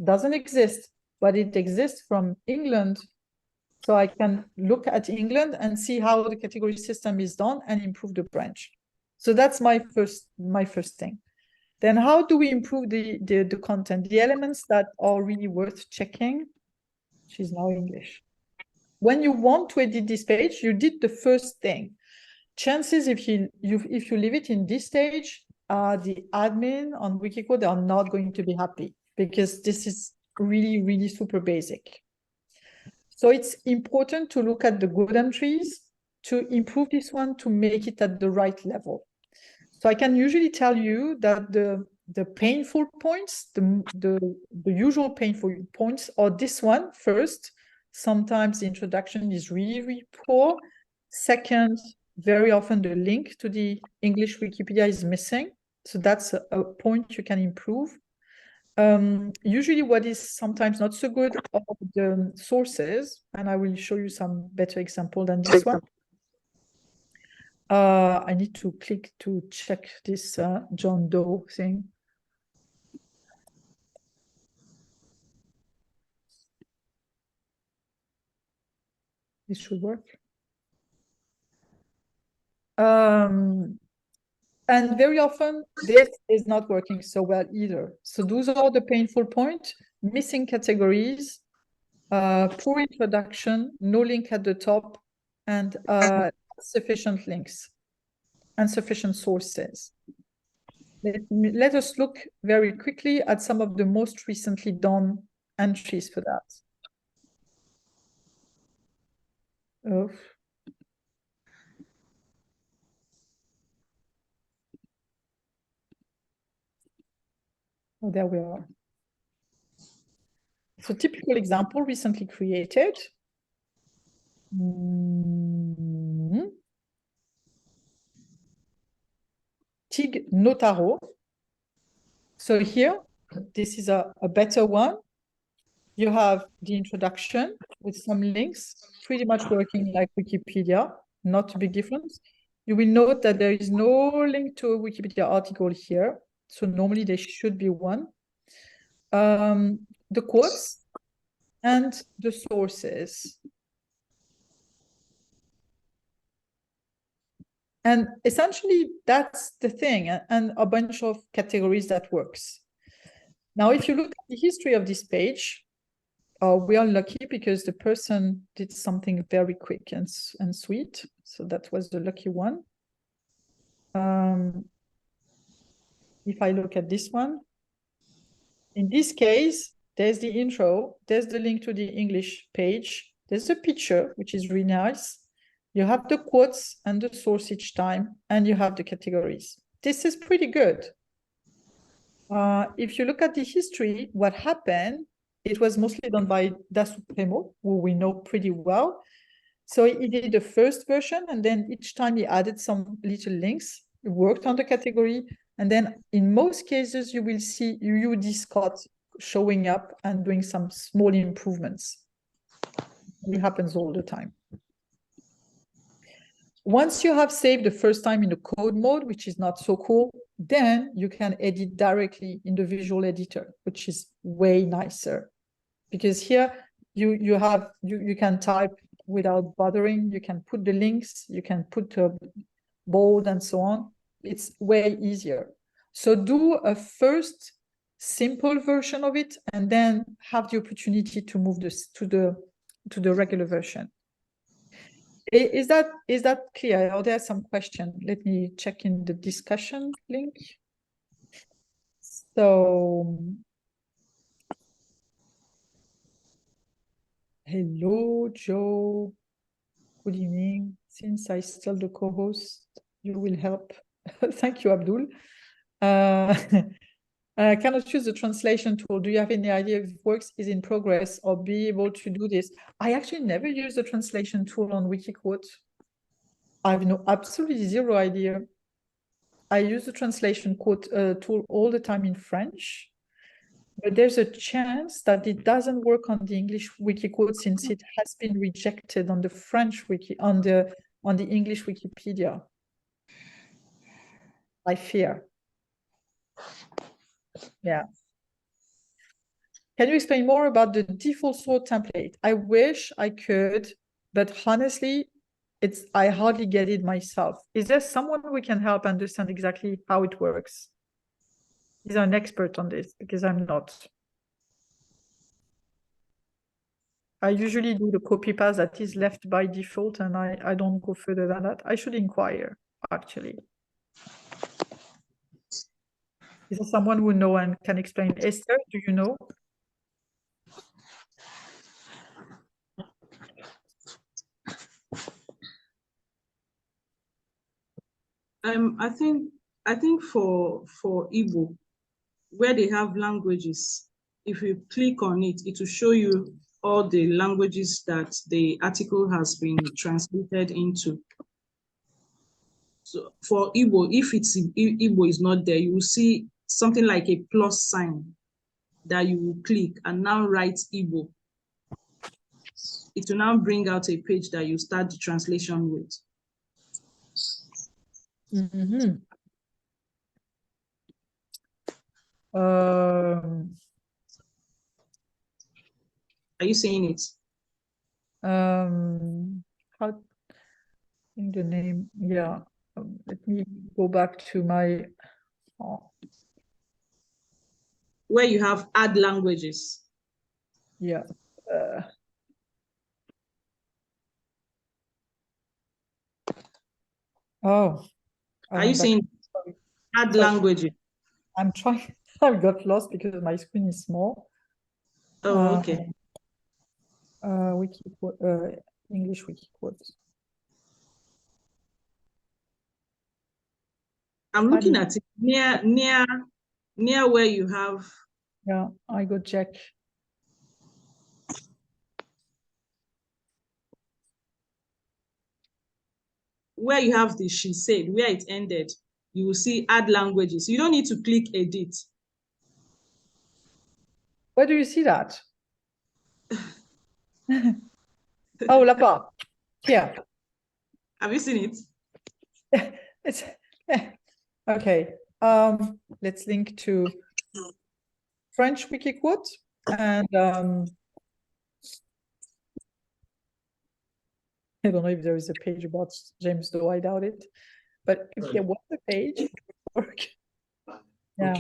Doesn't exist, but it exists from England. So I can look at England and see how the category system is done and improve the branch. So that's my first thing. Then how do we improve the content? The elements that are really worth checking. She's now English. When you want to edit this page, you did the first thing. Chances if you leave it in this stage, the admin on Wikicode, they are not going to be happy because this is really, really super basic. So it's important to look at the good entries to improve this one, to make it at the right level. So I can usually tell you that the painful points, the usual painful points are this one first. Sometimes the introduction is really, really poor. Second, very often the link to the English Wikipedia is missing. So that's a point you can improve. Usually what is sometimes not so good are the sources, and I will show you some better example than this one. I need to click to check this John Doe thing. This should work. And very often this is not working so well either. So those are the painful points: missing categories, poor introduction, no link at the top, and sufficient links and sufficient sources. Let us look very quickly at some of the most recently done entries for that. Oh. Oh, there we are. So typical example recently created. Tig Notaro. So here, this is a better one. You have the introduction with some links, pretty much working like Wikipedia, not a big difference. You will note that there is no link to a Wikipedia article here. So normally there should be one. The quotes and the sources. And essentially that's the thing, and a bunch of categories that works. Now, if you look at the history of this page, we are lucky because the person did something very quick and sweet. So that was the lucky one. If I look at this one, in this case, there's the intro, there's the link to the English page, there's a picture, which is really nice. You have the quotes and the source each time, and you have the categories. This is pretty good. If you look at the history, what happened, it was mostly done by Da Supremo, who we know pretty well. So he did the first version, and then each time he added some little links, worked on the category, and then in most cases, you will see UD Scott showing up and doing some small improvements. It happens all the time. Once you have saved the first time in the code mode, which is not so cool, then you can edit directly in the visual editor, which is way nicer. Because here you can type without bothering, you can put the links, you can put a bold and so on. It's way easier. So do a first simple version of it and then have the opportunity to move this to the regular version. Is that clear? Or there's some question? Let me check in the discussion link. So, hello, Joe. Good evening. Since I still the co-host, you will help. Thank you, Abdul. Cannot choose the translation tool. Do you have any idea if works is in progress or be able to do this? I actually never use the translation tool on Wikiquote. I have absolutely zero idea. I use the translation tool all the time in French, but there's a chance that it doesn't work on the English Wikiquote since it has been rejected on the French wiki, on the English Wikipedia. I fear. Yeah. Can you explain more about the default sort template? I wish I could, but honestly, I hardly get it myself. Is there someone we can help understand exactly how it works? He's an expert on this because I'm not. I usually do the copy paste that is left by default and I don't go further than that. I should inquire, actually. Is there someone who know and can explain? Esther, do you know? I think I think for Igbo, where they have languages, if you click on it, it will show you all the languages that the article has been translated into. So for Igbo, if Igbo is not there, you will see something like a plus sign that you will click and now write Igbo. It will now bring out a page that you start the translation with. Mm-hmm. Are you saying it? How in the name? Yeah. Let me go back to my. Oh, Where you have add languages. yeah. Are you saying add languages? I'm trying. I got lost because my screen is small. Oh, okay. Wiki English wiki quotes. I'm looking at it near where you have. Yeah, I go check. Where you have the she said, where it ended, you will see add languages. You don't need to click edit. Where do you see that? Oh, là-bas. Here. Have you seen it? It's okay. Let's link to French wiki quote and I don't know if there is a page about James Doe. I doubt it, but if there was a page, it would work. Yeah,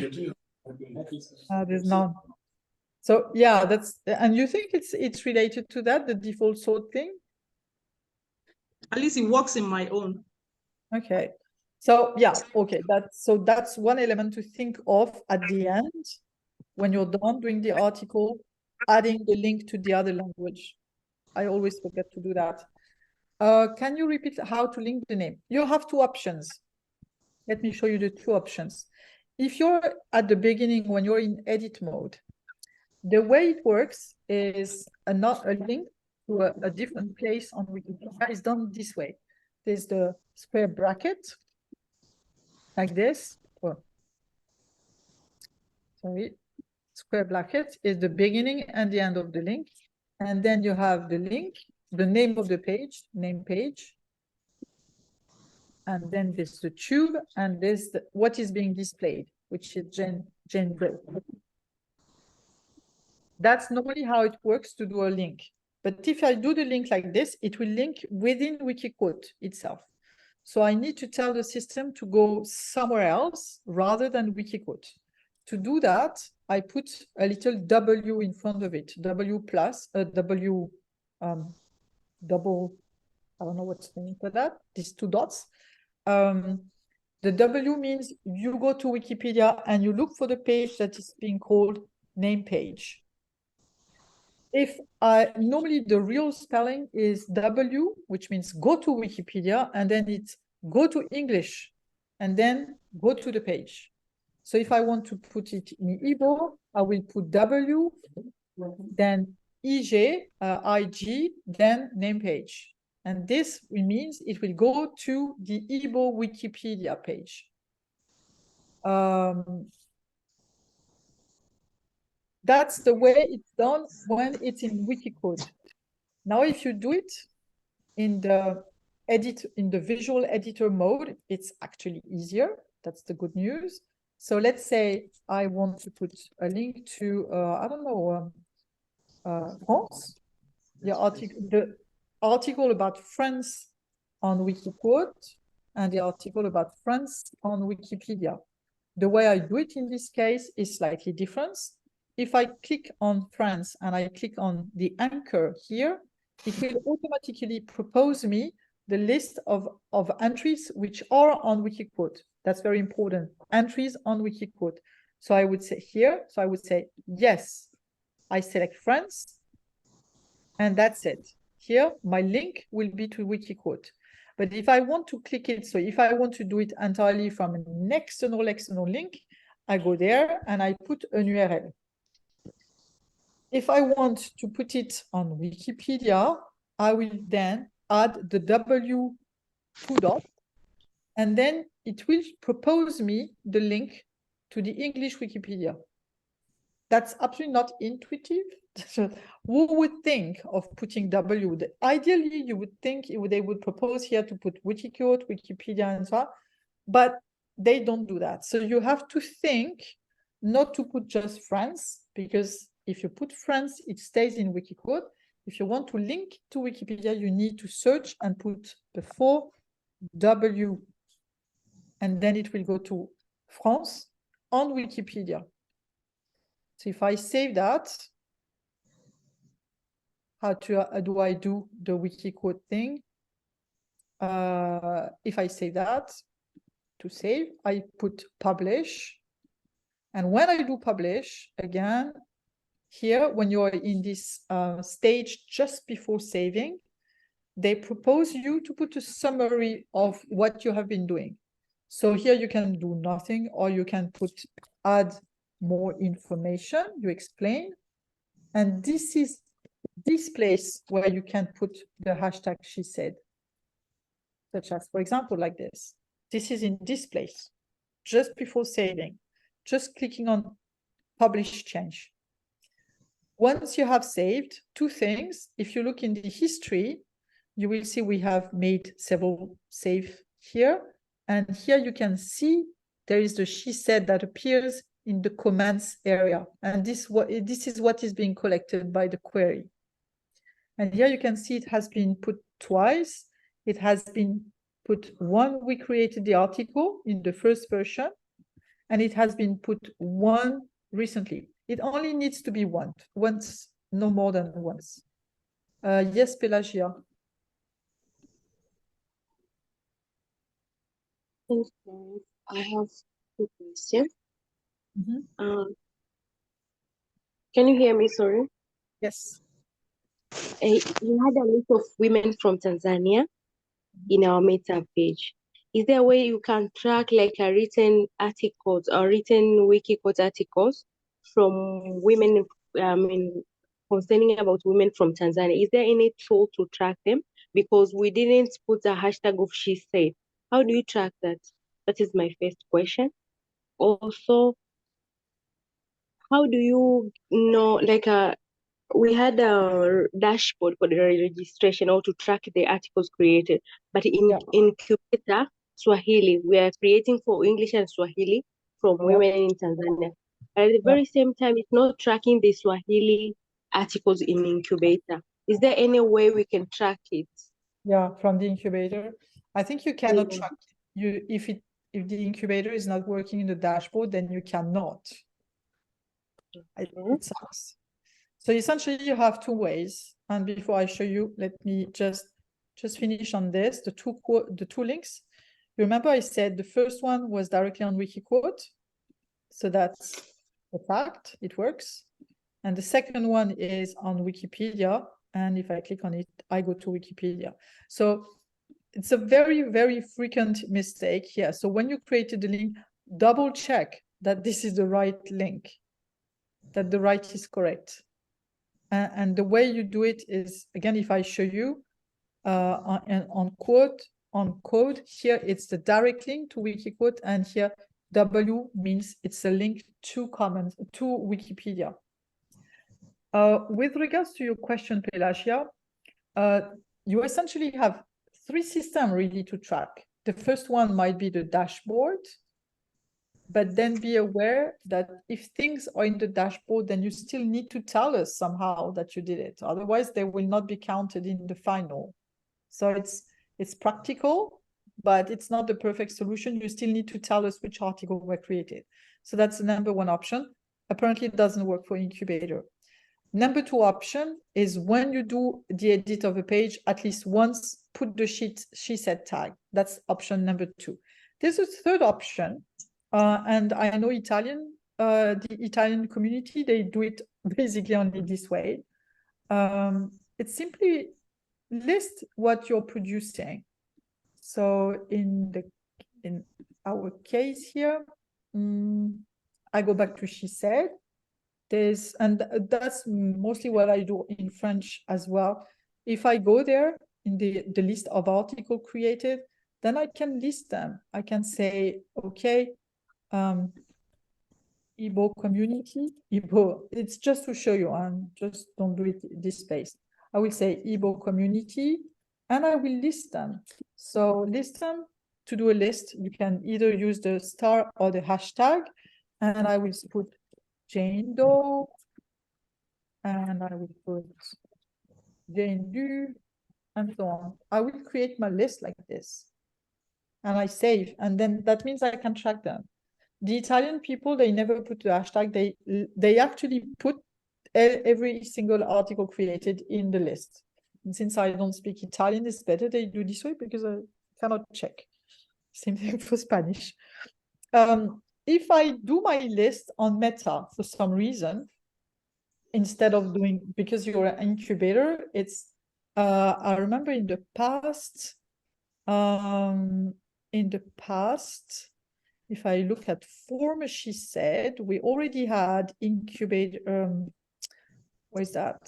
there's none. So yeah, that's, and you think it's related to that, the default sort thing? At least it works in my own. Okay. So yeah, okay, that's one element to think of at the end when you're done doing the article, adding the link to the other language. I always forget to do that. Can you repeat how to link the name? You have two options. Let me show you the two options. If you're at the beginning, when you're in edit mode, the way it works is a link to a different place on Wikipedia is done this way. There's the square bracket, like this. Oh, sorry. Square bracket is the beginning and the end of the link. And then you have the link, the name of the page, name page. And then there's the tube, and there's what is being displayed, which is Jane Doe. That's normally how it works to do a link. But if I do the link like this, it will link within Wikiquote itself. So I need to tell the system to go somewhere else rather than Wikiquote. To do that, I put a little W in front of it, W plus, W double, I don't know what's the name for that, these two dots. The W means you go to Wikipedia and you look for the page that is being called name page. If normally the real spelling is W, which means go to Wikipedia, and then it's go to English, and then go to the page. So if I want to put it in Igbo, I will put W, then EJ, IG, then name page. And this means it will go to the Igbo Wikipedia page. That's the way it's done when it's in Wikicode. Now, if you do it in the visual editor mode, it's actually easier. That's the good news. So let's say I want to put a link to, I don't know, France, the article about France on Wikiquote and the article about France on Wikipedia. The way I do it in this case is slightly different. If I click on France and I click on the anchor here, it will automatically propose me the list of entries which are on Wikiquote. That's very important. Entries on Wikiquote. So I would say here, so I would say, yes, I select France, and that's it. Here, my link will be to Wikiquote. But if I want to click it, so if I want to do it entirely from an external link, I go there and I put an URL. If I want to put it on Wikipedia, I will then add the W two dots, and then it will propose me the link to the English Wikipedia. That's absolutely not intuitive. Who would think of putting W? Ideally, you would think they would propose here to put Wikiquote, Wikipedia, and so on, but they don't do that. So you have to think not to put just France, because if you put France, it stays in Wikiquote. If you want to link to Wikipedia, you need to search and put before W, and then it will go to France on Wikipedia. So if I save that, how do I do the Wikiquote thing? If I save that, to save, I put publish. And when I do publish, again, here, when you're in this stage just before saving, they propose you to put a summary of what you have been doing. So here you can do nothing, or you can add more information, you explain. And this is this place where you can put the hashtag she said, such as, for example, like this. This is in this place, just before saving, just clicking on publish change. Once you have saved, two things. If you look in the history, you will see we have made several save here. And here you can see there is the she said that appears in the comments area. And this is what is being collected by the query. And here you can see it has been put twice. It has been put one, we created the article in the first version, and it has been put one recently. It only needs to be once, no more than once. Yes, Pelagia. Thanks, Florence. I have two questions. Can you hear me? Sorry. Yes. We had a list of women from Tanzania in our meta page. Is there a way you can track like a written articles or written Wikiquote articles from women, concerning about women from Tanzania? Is there any tool to track them? Because we didn't put a hashtag of she said. How do you track that? That is my first question. Also, how do you know, like we had a dashboard for the registration or to track the articles created, but in Incubator Swahili, we are creating for English and Swahili from women in Tanzania. At the very same time, it's not tracking the Swahili articles in Incubator. Is there any way we can track it? Yeah, from the incubator. I think you cannot track it. If the incubator is not working in the dashboard, then you cannot. It sucks. So essentially you have two ways. And before I show you, let me just finish on this, the two links. You remember I said the first one was directly on Wikiquote. So that's the fact, it works. And the second one is on Wikipedia. And if I click on it, I go to Wikipedia. So it's a very, very frequent mistake here. So when you created the link, double check that this is the right link, that the right is correct. And the way you do it is, again, if I show you on code, here it's the direct link to Wikiquote, and here W means it's a link to Wikipedia. With regards to your question, Pelagia, you essentially have three systems really to track. The first one might be the dashboard, but then be aware that if things are in the dashboard, then you still need to tell us somehow that you did it. Otherwise, they will not be counted in the final. So it's practical, but it's not the perfect solution. You still need to tell us which article were created. So that's the number one option. Apparently, it doesn't work for Incubator. Number two option is when you do the edit of a page, at least once put the she said tag. That's option number two. There's a third option. And I know the Italian community, they do it basically only this way. It's simply list what you're producing. So in our case here, I go back to she said. That's mostly what I do in French as well. If I go there in the list of articles created, then I can list them. I can say, okay, Igbo community, Igbo, it's just to show you, and just don't do it this space. I will say Igbo community, and I will list them. So list them. To do a list, you can either use the star or the hashtag, and I will put Jane Doe, and I will put Jane Du, and so on. I will create my list like this, and I save, and then that means I can track them. The Italian people, they never put the hashtag. They actually put every single article created in the list. And since I don't speak Italian, it's better they do this way because I cannot check. Same thing for Spanish. If I do my list on Meta for some reason, instead of doing, because you're an incubator, it's, I remember in the past, if I look at former, she said, we already had incubator, what is that?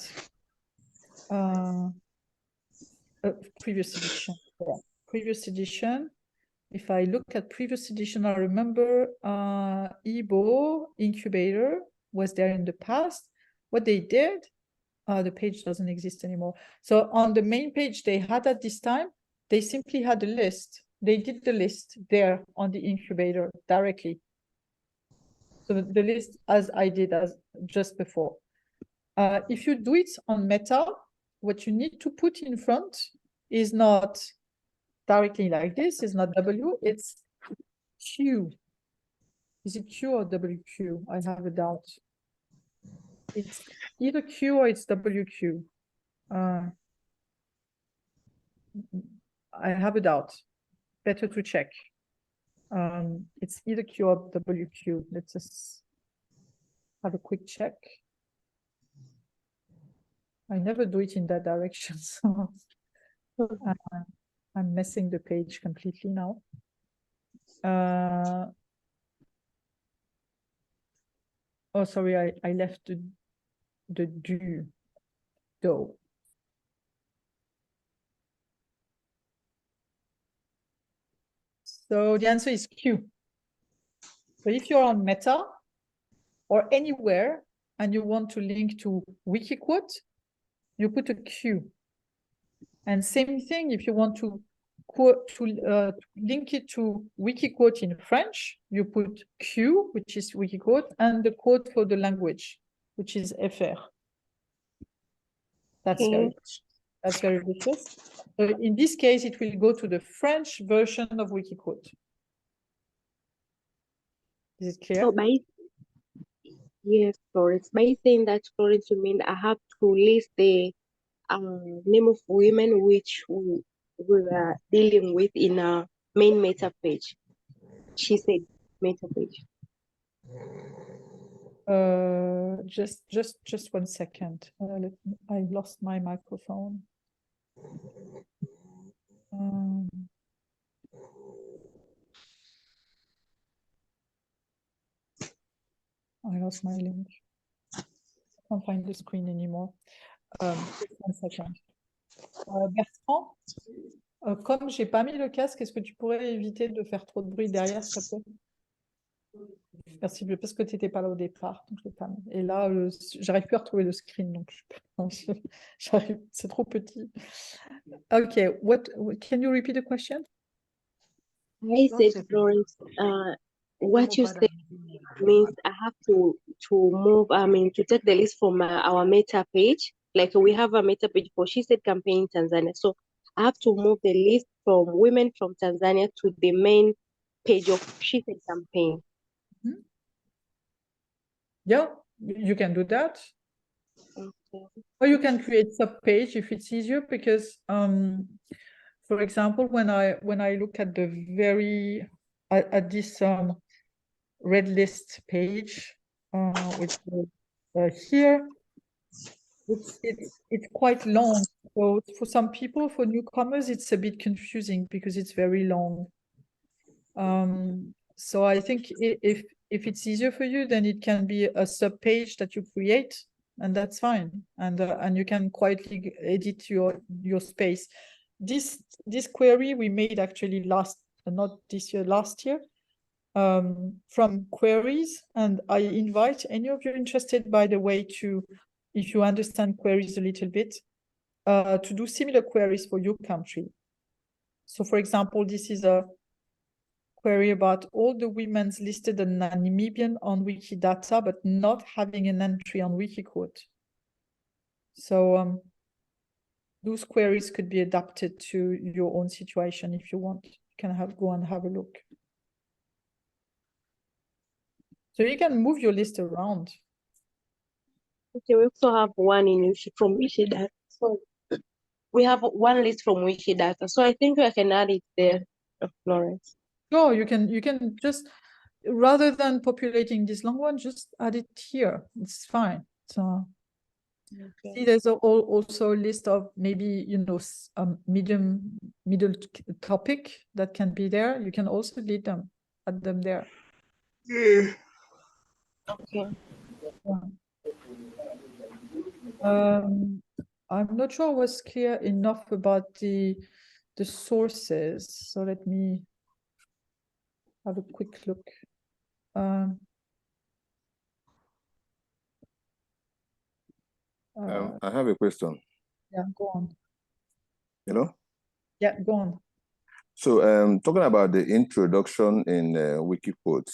Previous edition. Yeah. Previous edition. If I look at previous edition, I remember Igbo incubator was there in the past. What they did, the page doesn't exist anymore. So on the main page they had at this time, they simply had a list. They did the list there on the incubator directly. So the list as I did as just before. If you do it on Meta, what you need to put in front is not directly like this, is not W, it's Q. Is it Q or WQ? I have a doubt. It's either Q or it's WQ. I have a doubt. Better to check. It's either Q or WQ. Let's just have a quick check. I never do it in that direction, so I'm messing the page completely now. Oh, sorry, I left the do. So the answer is Q. So if you're on Meta or anywhere and you want to link to Wikiquote, you put a Q. And same thing if you want to link it to Wikiquote in French, you put Q, which is Wikiquote, and the quote for the language, which is FR. That's very vicious. So in this case, it will go to the French version of Wikiquote. Is it clear? So yes, Florence. By saying that, Florence, you mean I have to list the name of women which we were dealing with in our main meta page. She said meta page. Just 1 second. I lost my microphone. I lost my link. I can't find the screen anymore. Just 1 second. Bertrand, comme j'ai pas mis le casque, est-ce que tu pourrais éviter de faire trop de bruit derrière, s'il te plaît? Merci, parce que tu n'étais pas là au départ. Donc je l'ai pas mis. Et là, j'arrive plus à retrouver le screen, donc c'est trop petit. Okay, what can you repeat the question? I said, Florence, what you said means I have to move, to take the list from our meta page. Like we have a meta page for She Said campaign in Tanzania. So I have to move the list from women from Tanzania to the main page of She Said campaign. Mm-hmm. Yeah, you can do that. Okay. Or you can create sub-page if it's easier, because for example, when I look at the at this red list page, which is here, it's quite long. So for some people, for newcomers, it's a bit confusing because it's very long. So I think if it's easier for you, then it can be a sub page that you create, and that's fine. And you can quietly edit your space. This query we made actually not this year, last year, from queries, and I invite any of you interested, by the way, to, if you understand queries a little bit, to do similar queries for your country. So for example, this is a query about all the women's listed in Namibian on Wikidata, but not having an entry on Wikiquote. So those queries could be adapted to your own situation if you want. You can go and have a look. So you can move your list around. Okay, we also have one from Wikidata. So we have one list from Wikidata. So I think I can add it there, Florence. No, you can just, rather than populating this long one, just add it here. It's fine. So Okay. see, there's also a list of maybe, middle topic that can be there. You can also lead them, add them there. Okay. I'm not sure I was clear enough about the sources. So let me have a quick look. I have a question. Yeah, go on. Yeah, go on. So talking about the introduction in Wikiquote,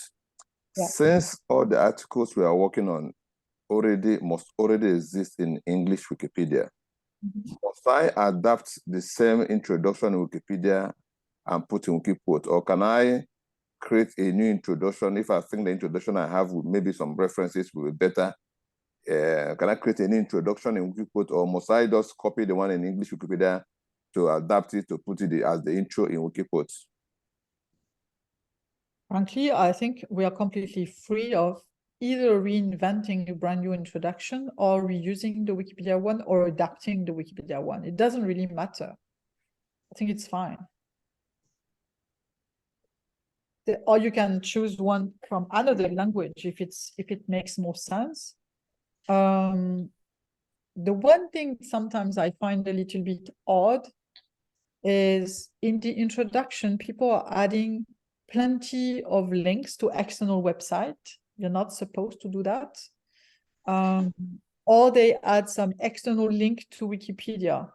since all the articles we are working on must already exist in English Wikipedia, must I adapt the same introduction in Wikipedia and put in Wikiquote, or can I create a new introduction if I think the introduction I have with maybe some references will be better? Can I create a new introduction in Wikiquote, or must I just copy the one in English Wikipedia to adapt it to put it as the intro in Wikiquote? Frankly, I think we are completely free of either reinventing a brand new introduction or reusing the Wikipedia one or adapting the Wikipedia one. It doesn't really matter. I think it's fine. Or you can choose one from another language if it makes more sense. The one thing sometimes I find a little bit odd is in the introduction, people are adding plenty of links to external websites. You're not supposed to do that. Or they add some external link to Wikipedia.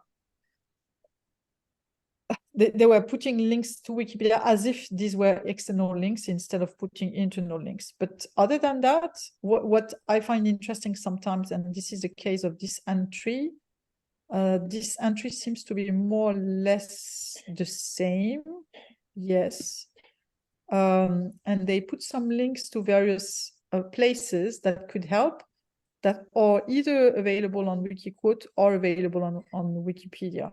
They were putting links to Wikipedia as if these were external links instead of putting internal links. But other than that, what I find interesting sometimes, and this is the case of this entry seems to be more or less the same. Yes. And they put some links to various places that could help, that are either available on Wikiquote or available on Wikipedia.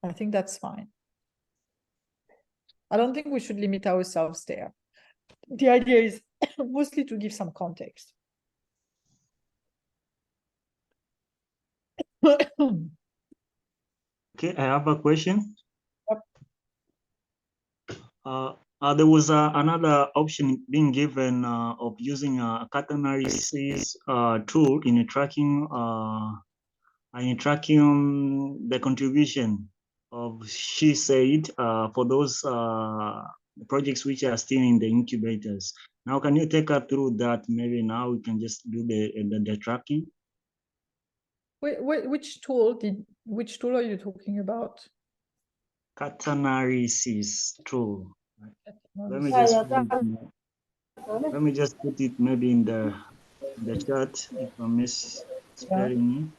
I think that's fine. I don't think we should limit ourselves there. The idea is mostly to give some context. Okay, I have a question. Yep. There was another option being given of using a catenaries tool in tracking the contribution of She Said for those projects which are still in the incubators. Now, can you take us through that? Maybe now we can just do the tracking. Which tool are you talking about? Catenaries tool. Let me just put it maybe in the chat if I miss spelling it.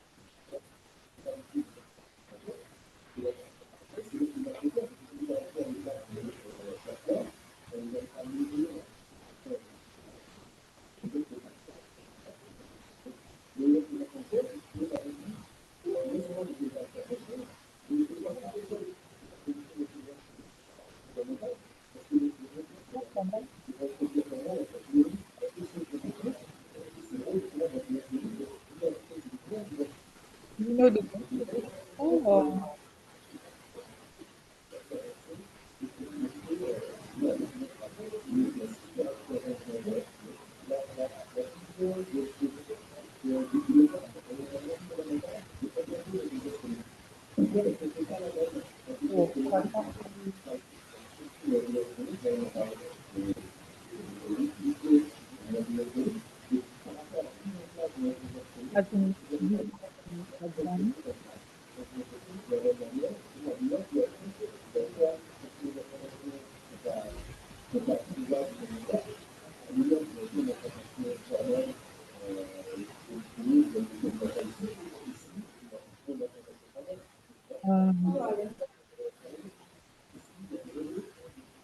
So for example, has been used like them.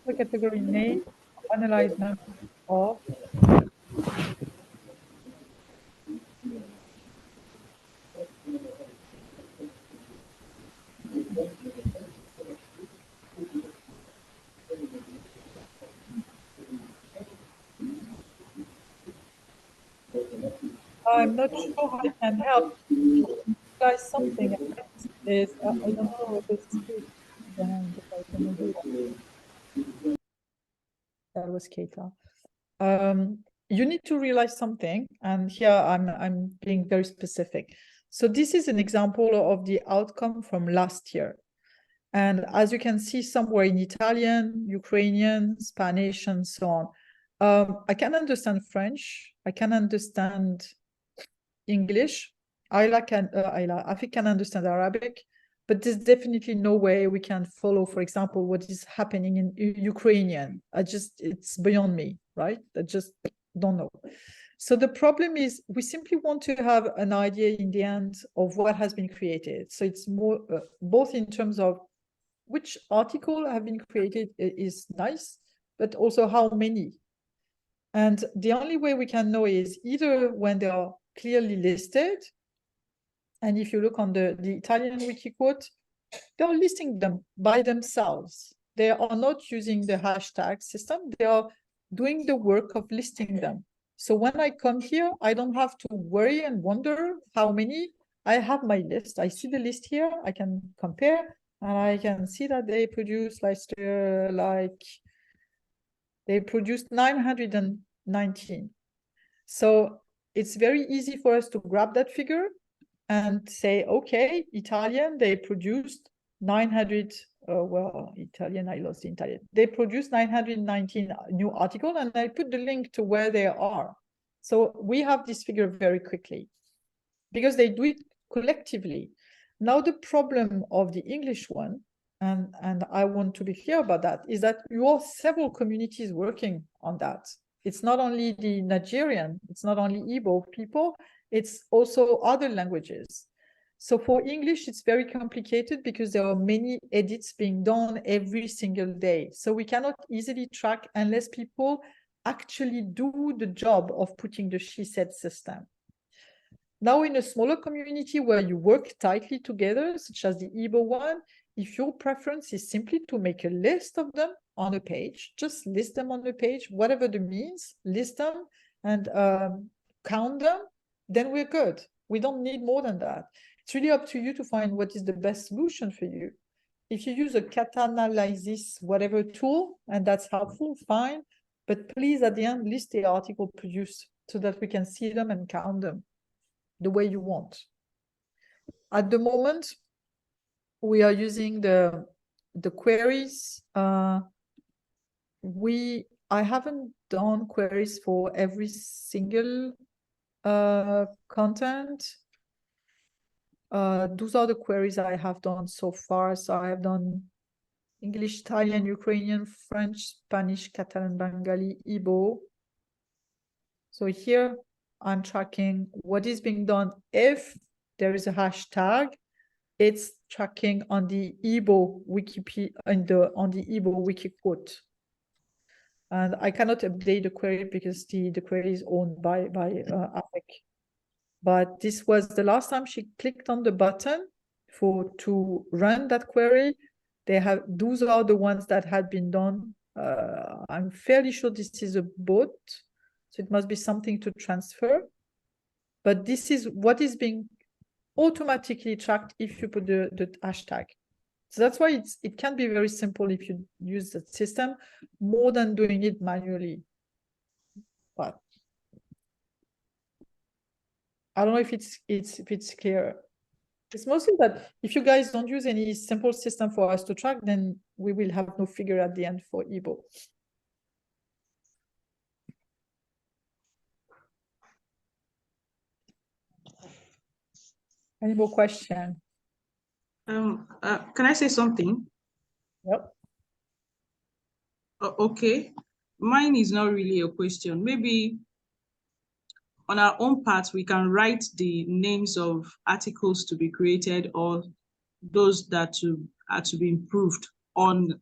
The category name, analyze number of. I'm not sure how I can help you guys something. I don't know the script behind it. I don't know who that was Keita. You need to realize something, and here I'm being very specific. So this is an example of the outcome from last year. And as you can see, somewhere in Italian, Ukrainian, Spanish, and so on. I can understand French. I can understand English. I can understand Arabic, but there's definitely no way we can follow, for example, what is happening in Ukrainian. It's beyond me, right? I just don't know. So the problem is we simply want to have an idea in the end of what has been created. So it's more both in terms of which article have been created is nice, but also how many. And the only way we can know is either when they are clearly listed, and if you look on the Italian wiki quote, they're listing them by themselves. They are not using the hashtag system. They are doing the work of listing them. So when I come here, I don't have to worry and wonder how many. I have my list. I see the list here. I can compare, and I can see that they produce they produced 919. So it's very easy for us to grab that figure and say, okay, Italian, they produced 900, Italian, I lost the Italian. They produced 919 new articles, and I put the link to where they are. So we have this figure very quickly because they do it collectively. Now the problem of the English one, and I want to be clear about that, is that you have several communities working on that. It's not only the Nigerian, it's not only Igbo people, it's also other languages. So for English, it's very complicated because there are many edits being done every single day. So we cannot easily track unless people actually do the job of putting the she said system. Now in a smaller community where you work tightly together, such as the Igbo one, if your preference is simply to make a list of them on a page, just list them on a page, whatever the means, list them and count them, then we're good. We don't need more than that. It's really up to you to find what is the best solution for you. If you use a Catanalysis, whatever tool, and that's helpful, fine. But please, at the end, list the article produced so that we can see them and count them the way you want. At the moment, we are using the queries. I haven't done queries for every single content. Those are the queries I have done so far. So I have done English, Italian, Ukrainian, French, Spanish, Catalan, Bengali, Igbo. So here I'm tracking what is being done. If there is a hashtag, it's tracking on the Igbo Wikipedia on the Igbo wiki quote. And I cannot update the query because the query is owned by AFEC. But this was the last time she clicked on the button to run that query. Those are the ones that had been done. I'm fairly sure this is a bot, so it must be something to transfer. But this is what is being automatically tracked if you put the hashtag. So that's why it can be very simple if you use the system more than doing it manually. But I don't know if it's clear. It's mostly that if you guys don't use any simple system for us to track, then we will have no figure at the end for Igbo. Any more question? Can I say something? Yep. Okay. Mine is not really a question. Maybe on our own part, we can write the names of articles to be created or those that are to be improved on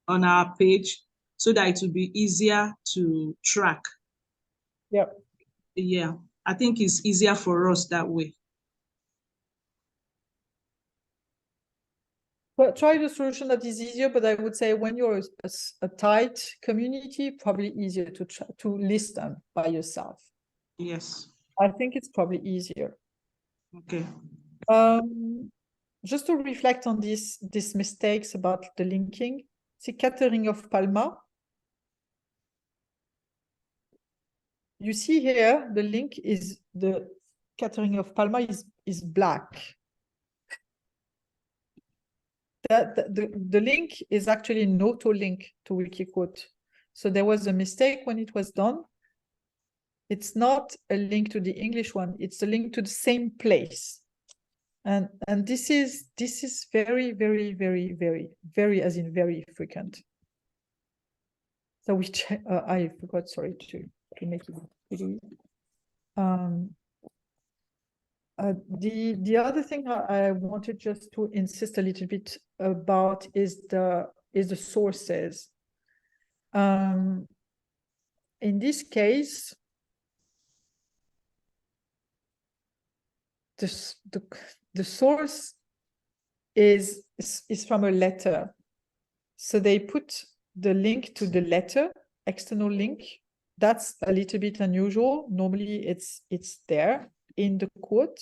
our page so that it will be easier to track. Yep. Yeah, I think it's easier for us that way. Well, try the solution that is easier, but I would say when you're a tight community, probably easier to list them by yourself. Yes. I think it's probably easier. Okay. Just to reflect on these mistakes about the linking, see Catherine of Palma. You see here, the link is the Catherine of Palma is black. The link is actually an auto link to Wikiquote. So there was a mistake when it was done. It's not a link to the English one, it's a link to the same place. And this is very, very, very, very, very, as in very frequent. So we I forgot, sorry, to make it pretty. The other thing I wanted just to insist a little bit about is the sources. In this case, the source is from a letter. So they put the link to the letter, external link. That's a little bit unusual. Normally it's there in the quote.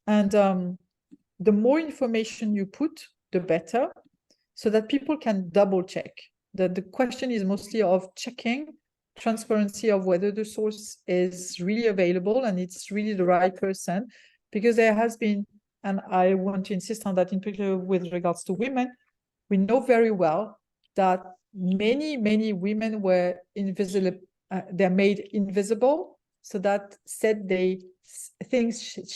And the more information you put, the better, so that people can double check. The question is mostly of checking transparency of whether the source is really available and it's really the right person, because there has been, and I want to insist on that in particular with regards to women, we know very well that many women were invisible, they're made invisible, so that things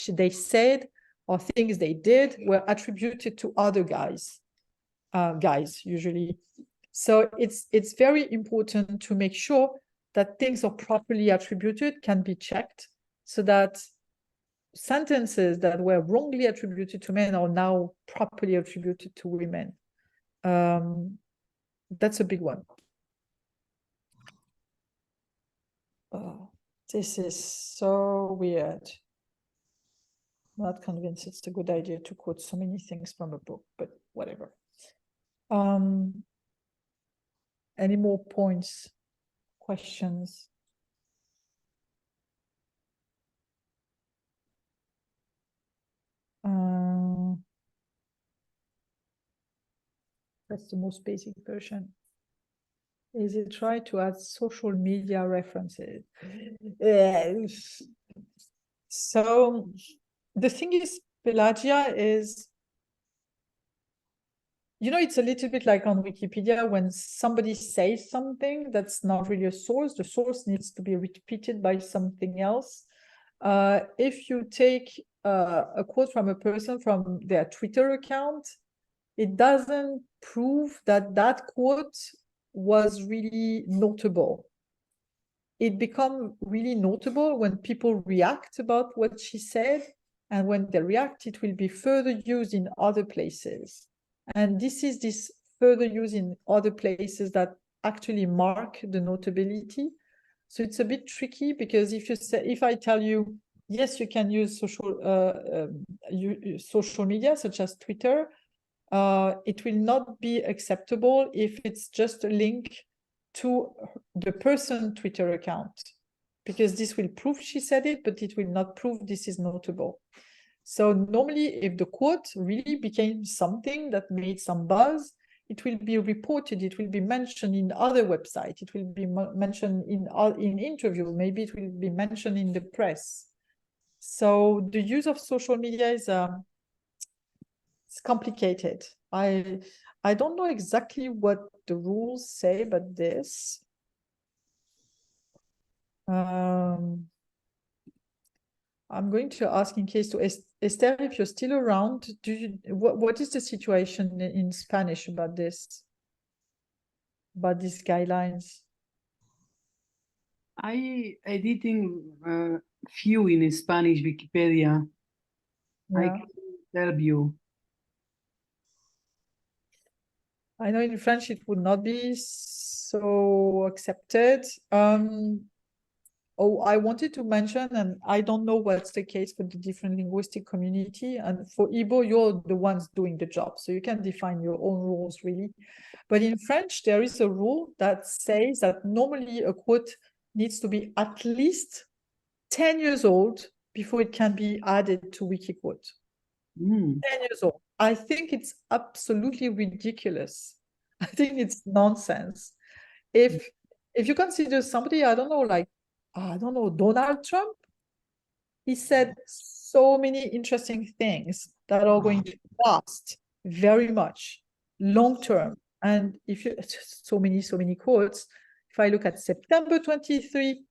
they said or things they did were attributed to other guys usually. So it's very important to make sure that things are properly attributed, can be checked, so that sentences that were wrongly attributed to men are now properly attributed to women. That's a big one. This is so weird. Not convinced it's a good idea to quote so many things from a book, but whatever. Any more points, questions? That's the most basic version. Is it try to add social media references? So the thing is, Pelagia is, you know, it's a little bit like on Wikipedia when somebody says something that's not really a source, the source needs to be repeated by something else. If you take a quote from a person from their Twitter account, it doesn't prove that that quote was really notable. It becomes really notable when people react about what she said, and when they react, it will be further used in other places. And this is this further use in other places that actually mark the notability. So it's a bit tricky, because if I tell you, yes, you can use social media such as Twitter, it will not be acceptable if it's just a link to the person Twitter account, because this will prove she said it, but it will not prove this is notable. So normally, if the quote really became something that made some buzz, it will be reported, it will be mentioned in other websites, it will be mentioned in interview, maybe it will be mentioned in the press. So the use of social media is it's complicated. I don't know exactly what the rules say, but this. I'm going to ask in case to Esther, if you're still around, what is the situation in Spanish about this? About these guidelines? I editing few in Spanish Wikipedia. I Yeah. can tell you. I know in French it would not be so accepted. Oh, I wanted to mention, and I don't know what's the case for the different linguistic community. And for Igbo, you're the ones doing the job, so you can define your own rules, really. But in French, there is a rule that says that normally a quote needs to be at least 10 years old before it can be added to Wikiquote. 10 years old. I think it's absolutely ridiculous. I think it's nonsense. If you consider somebody, I don't know, like, I don't know, Donald Trump, he said so many interesting things that are going to last very much long term. And if you so many quotes, if I look at September 23,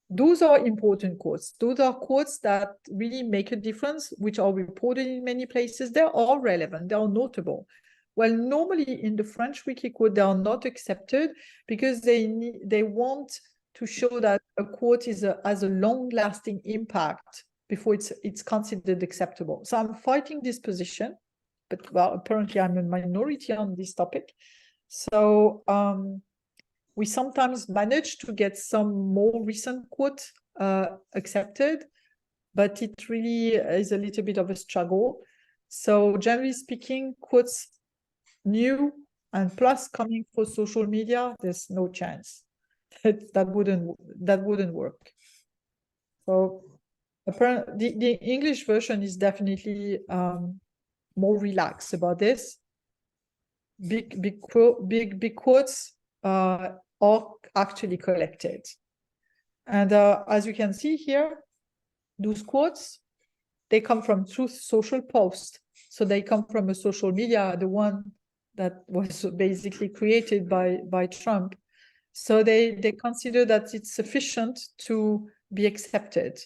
those are important quotes. Those are quotes that really make a difference, which are reported in many places. They're all relevant, they are notable. Well, normally in the French Wikiquote, they are not accepted because they want to show that a quote has a long-lasting impact before it's considered acceptable. So I'm fighting this position, but well, apparently I'm a minority on this topic. So we sometimes manage to get some more recent quote accepted, but it really is a little bit of a struggle. So generally speaking, quotes new and plus coming for social media, there's no chance that wouldn't work. So apparently the English version is definitely more relaxed about this. Big quotes are actually collected, and as you can see here, those quotes, they come from Truth Social post, so they come from a social media, the one that was basically created by Trump. So they consider that it's sufficient to be accepted.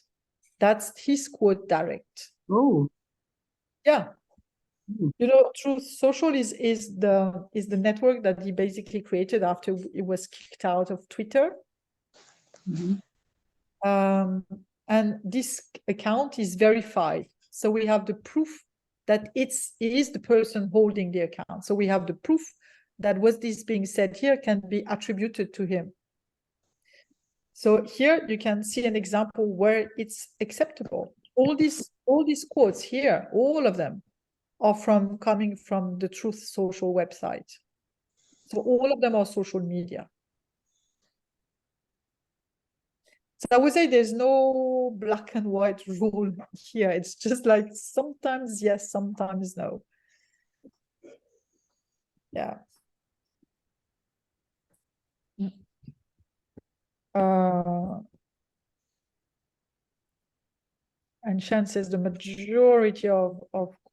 That's his quote direct. Oh, yeah. You know, Truth Social is the network that he basically created after it was kicked out of Twitter. And this account is verified. So we have the proof that it is the person holding the account. So we have the proof that what is being said here can be attributed to him. So here you can see an example where it's acceptable. All these quotes here, all of them, are coming from the Truth Social website. So all of them are social media. So I would say there's no black and white rule here. It's just like sometimes yes, sometimes no. Yeah. And Shan says the majority of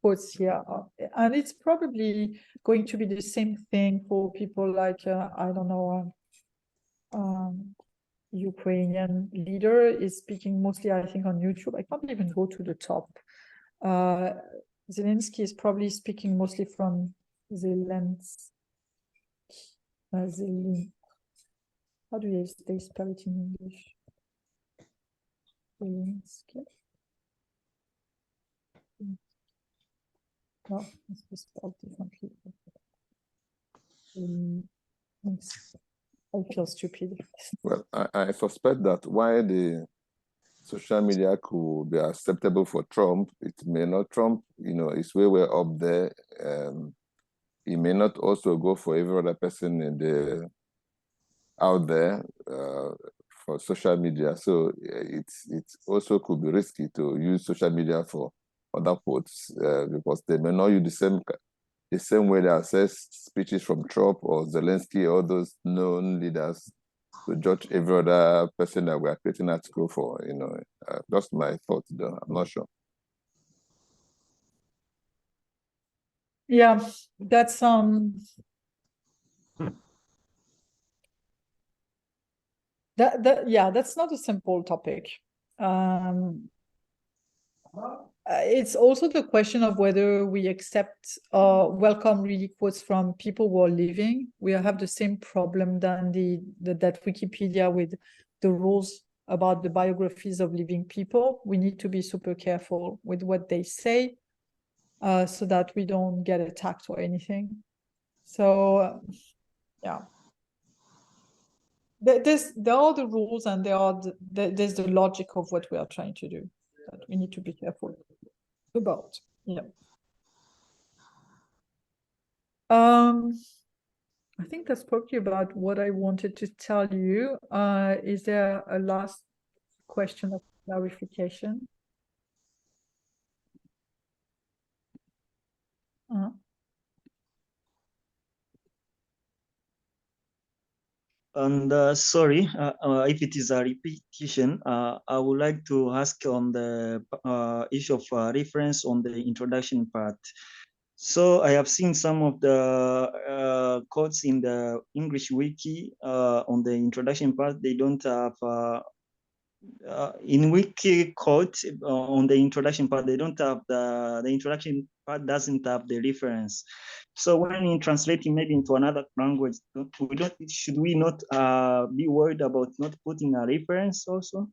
quotes here are, and it's probably going to be the same thing for people like, I don't know, Ukrainian leader is speaking mostly, I think, on YouTube. I can't even go to the top. Zelensky is probably speaking mostly from Zelensky. How do they spell it in English? Zelensky. No, it's spelled differently. I feel stupid. Well, I suspect that while the social media could be acceptable for Trump, it may not. Trump, you know, is way up there. He may not also go for every other person in the out there for social media. So it also could be risky to use social media for other quotes because they may not use the same way they assess speeches from Trump or Zelensky or those known leaders. to judge every other person that we are creating an article for. You know, that's my thought, though. I'm not sure. Yeah, that's yeah, that's not a simple topic. It's also the question of whether we accept or welcome really quotes from people who are living. We have the same problem than that Wikipedia with the rules about the biographies of living people. We need to be super careful with what they say, so that we don't get attacked or anything. So, yeah. There are the rules, and there's the logic of what we are trying to do that we need to be careful about. Yeah. I think that's probably about what I wanted to tell you. Is there a last question of clarification? And sorry, if it is a repetition, I would like to ask on the issue of reference on the introduction part. So I have seen some of the quotes in the English wiki on the introduction part. They don't have in wiki quote on the introduction part. They don't have the introduction part doesn't have the reference. So when in translating maybe into another language, should we not be worried about not putting a reference also?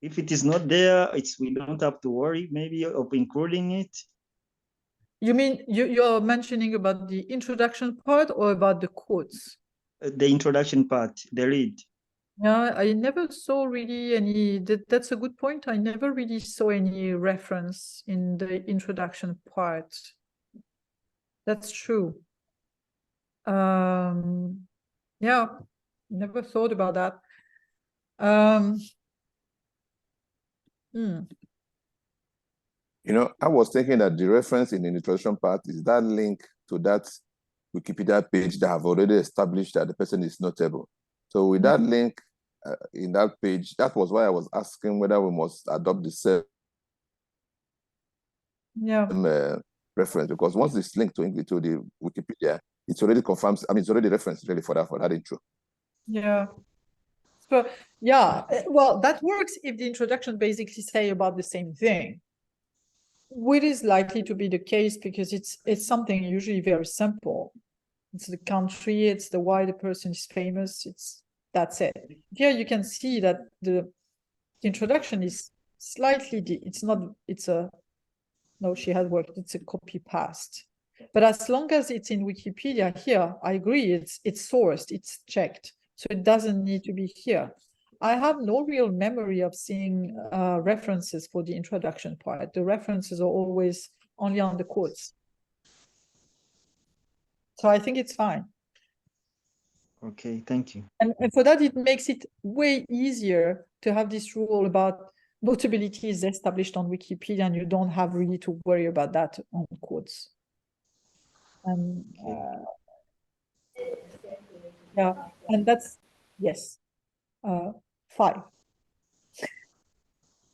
If it is not there, we don't have to worry maybe of including it. You mean you're mentioning about the introduction part or about the quotes? The introduction part, the read. Yeah, I never saw really any. That's a good point. I never really saw any reference in the introduction part. That's true. Yeah, never thought about that. You know, I was thinking that the reference in the introduction part is that link to that Wikipedia page that have already established that the person is notable. So with that link in that page, that was why I was asking whether we must adopt the same reference, because once it's linked to the Wikipedia, it's already confirmed. I mean, it's already referenced really for that intro. Yeah. So yeah, well, that works if the introduction basically say about the same thing. What is likely to be the case because it's something usually very simple. It's the country, it's the why the person is famous, that's it. Here you can see that the introduction is slightly no, she has worked, it's a copy paste. But as long as it's in Wikipedia here, I agree, it's sourced, it's checked. So it doesn't need to be here. I have no real memory of seeing references for the introduction part. The references are always only on the quotes. So I think it's fine. Okay, thank you. And for that, it makes it way easier to have this rule about notability is established on Wikipedia, and you don't have really to worry about that on quotes. And yeah, and that's, yes, 5.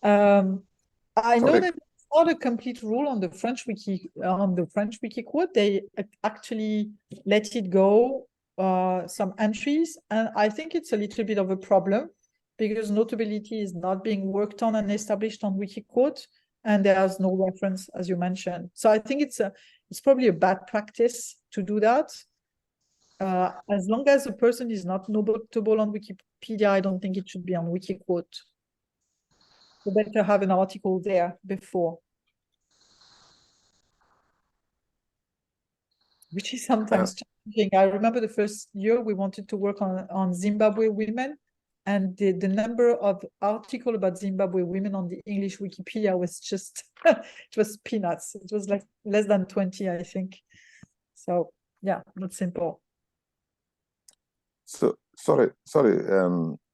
I know that it's not a complete rule on the French wiki quote. They actually let it go some entries, and I think it's a little bit of a problem because notability is not being worked on and established on wiki quote, and there's no reference, as you mentioned. So I think it's probably a bad practice to do that. As long as a person is not notable on Wikipedia, I don't think it should be on wiki quote. You better have an article there before, which is sometimes challenging. I remember the first year we wanted to work on Zimbabwe women, and the number of articles about Zimbabwe women on the English Wikipedia was just, it was peanuts. It was like less than 20, I think. So yeah, not simple. So sorry.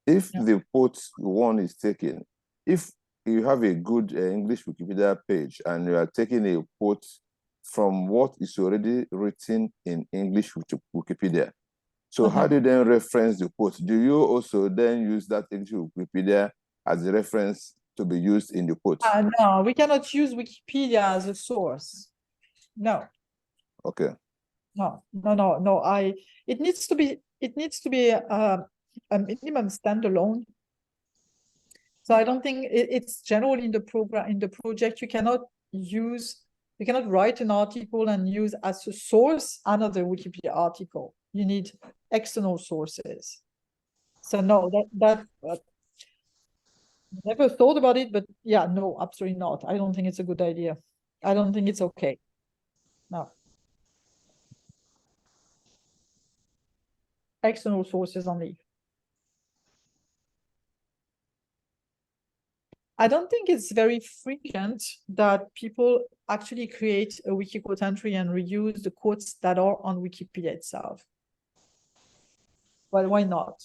If the quote one is taken, if you have a good English Wikipedia page and you are taking a quote from what is already written in English Wikipedia, So how do you then reference the quote? Do you also then use that into Wikipedia as a reference to be used in the quote? No, we cannot use Wikipedia as a source. No. Okay. No. It needs to be a minimum standalone. So I don't think it's generally in the program, in the project, you cannot write an article and use as a source another Wikipedia article. You need external sources. So no, that never thought about it, but yeah, no, absolutely not. I don't think it's a good idea. I don't think it's okay. No. External sources only. I don't think it's very frequent that people actually create a wiki quote entry and reuse the quotes that are on Wikipedia itself. Well, why not?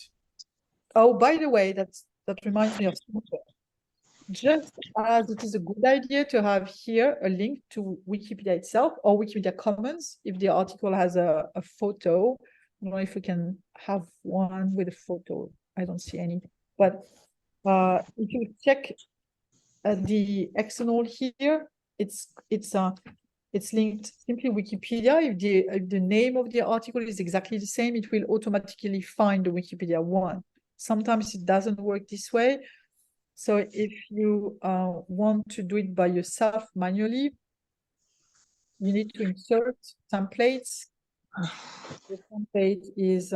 Oh, by the way, that reminds me of something. Just as it is a good idea to have here a link to Wikipedia itself or Wikipedia Commons, if the article has a photo. I don't know if we can have one with a photo. I don't see any. But if you check the external here, it's linked simply Wikipedia. If the name of the article is exactly the same, it will automatically find the Wikipedia one. Sometimes it doesn't work this way. So if you want to do it by yourself manually, you need to insert templates. The template is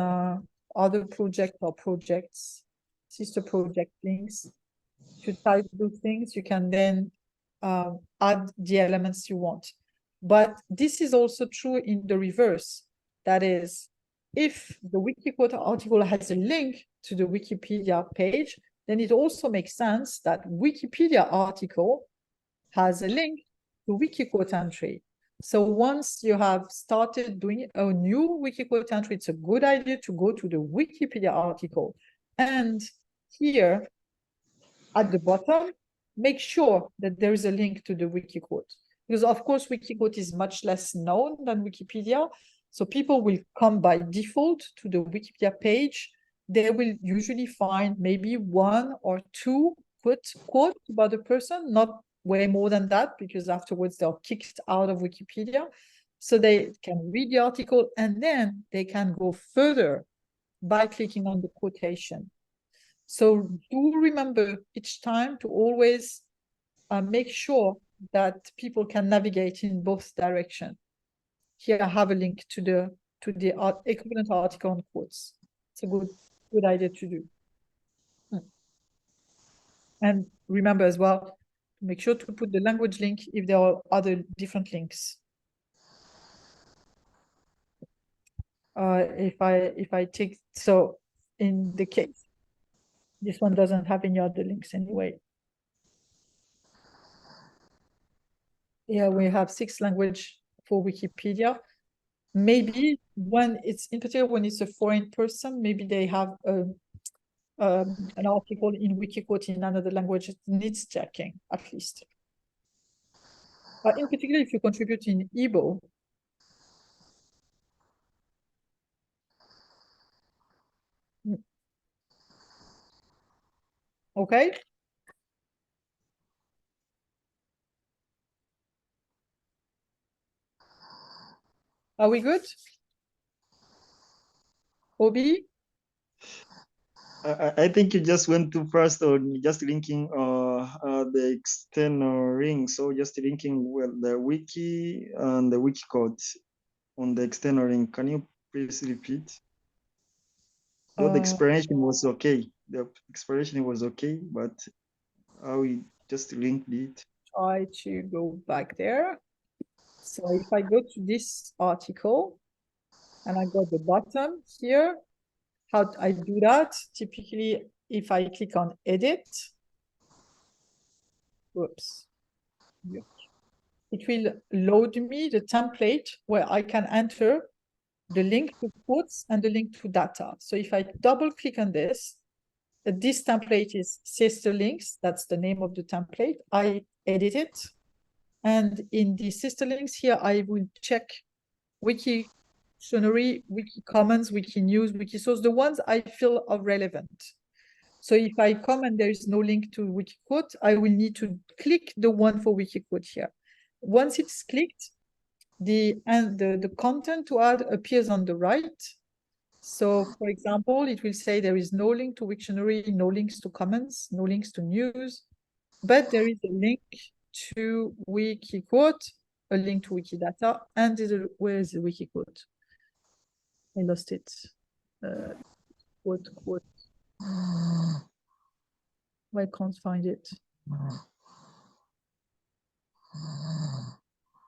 other project or projects, sister project links. If you type those things, you can then add the elements you want. But this is also true in the reverse. That is, if the Wikiquote article has a link to the Wikipedia page, then it also makes sense that Wikipedia article has a link to Wikiquote entry. So once you have started doing a new Wikiquote entry, it's a good idea to go to the Wikipedia article. And here at the bottom, make sure that there is a link to the Wikiquote. Because of course, Wikiquote is much less known than Wikipedia. So people will come by default to the Wikipedia page. They will usually find maybe one or two quotes about the person, not way more than that, because afterwards they're kicked out of Wikipedia. So they can read the article and then they can go further by clicking on the quotation. So do remember each time to always make sure that people can navigate in both directions. Here I have a link to the equivalent article on quotes. It's a good idea to do. And remember as well, make sure to put the language link if there are other different links. If I take, so in the case, this one doesn't have any other links anyway. Yeah, we have 6 languages for Wikipedia. Maybe when it's, in particular, when it's a foreign person, maybe they have an article in Wikiquote in another language. It needs checking, at least. In particular, if you contribute in Igbo. Okay. Are we good? Obi? I think you just went too fast on just linking the external link. So just linking the wiki and the wiki code on the external link. Can you please repeat? Though the explanation was okay. The explanation was okay, but how we just linked it. Try to go back there. So if I go to this article and I go to the bottom here, how I do that? Typically, if I click on edit, whoops, it will load me the template where I can enter the link to quotes and the link to data. So if I double click on this template is sister links. That's the name of the template. I edit it. And in the sister links here, I will check Wiki Wiktionary, Wiki Commons, Wiki News, Wiki Source, the ones I feel are relevant. So if I come and there is no link to Wikiquote, I will need to click the one for Wikiquote here. Once it's clicked, the content to add appears on the right. So for example, it will say there is no link to Wiktionary, no links to Commons, no links to News, but there is a link to Wikiquote, a link to Wikidata, and where is the Wikiquote? I lost it. Quote. I can't find it.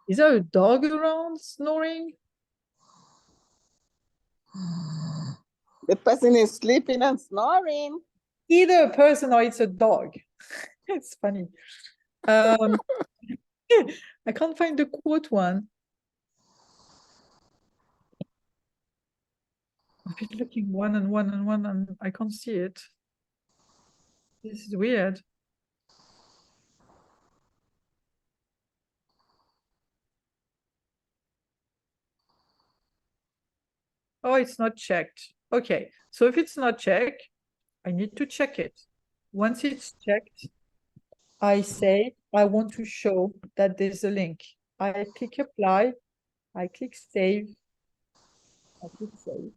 Is there a dog around snoring? The person is sleeping and snoring. Either a person or it's a dog. It's funny. I can't find the quote one. I've been looking one and I can't see it. This is weird. Oh, it's not checked. Okay, so if it's not checked, I need to check it. Once it's checked, I say I want to show that there's a link. I click apply, I click save, I click save.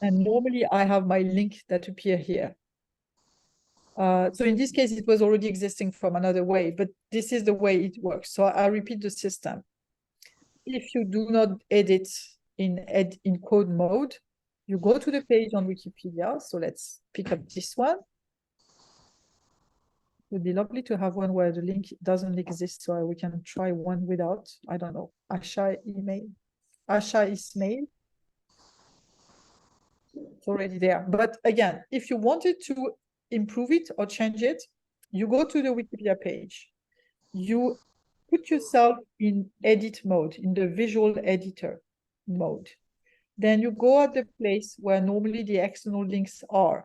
And normally I have my link that appear here. So in this case, it was already existing from another way, but this is the way it works. So I repeat the system. If you do not edit in code mode, you go to the page on Wikipedia. So let's pick up this one. It would be lovely to have one where the link doesn't exist, so we can try one without, I don't know, Asha Ismail. It's already there. But again, if you wanted to improve it or change it, you go to the Wikipedia page. You put yourself in edit mode, in the visual editor mode. Then you go at the place where normally the external links are,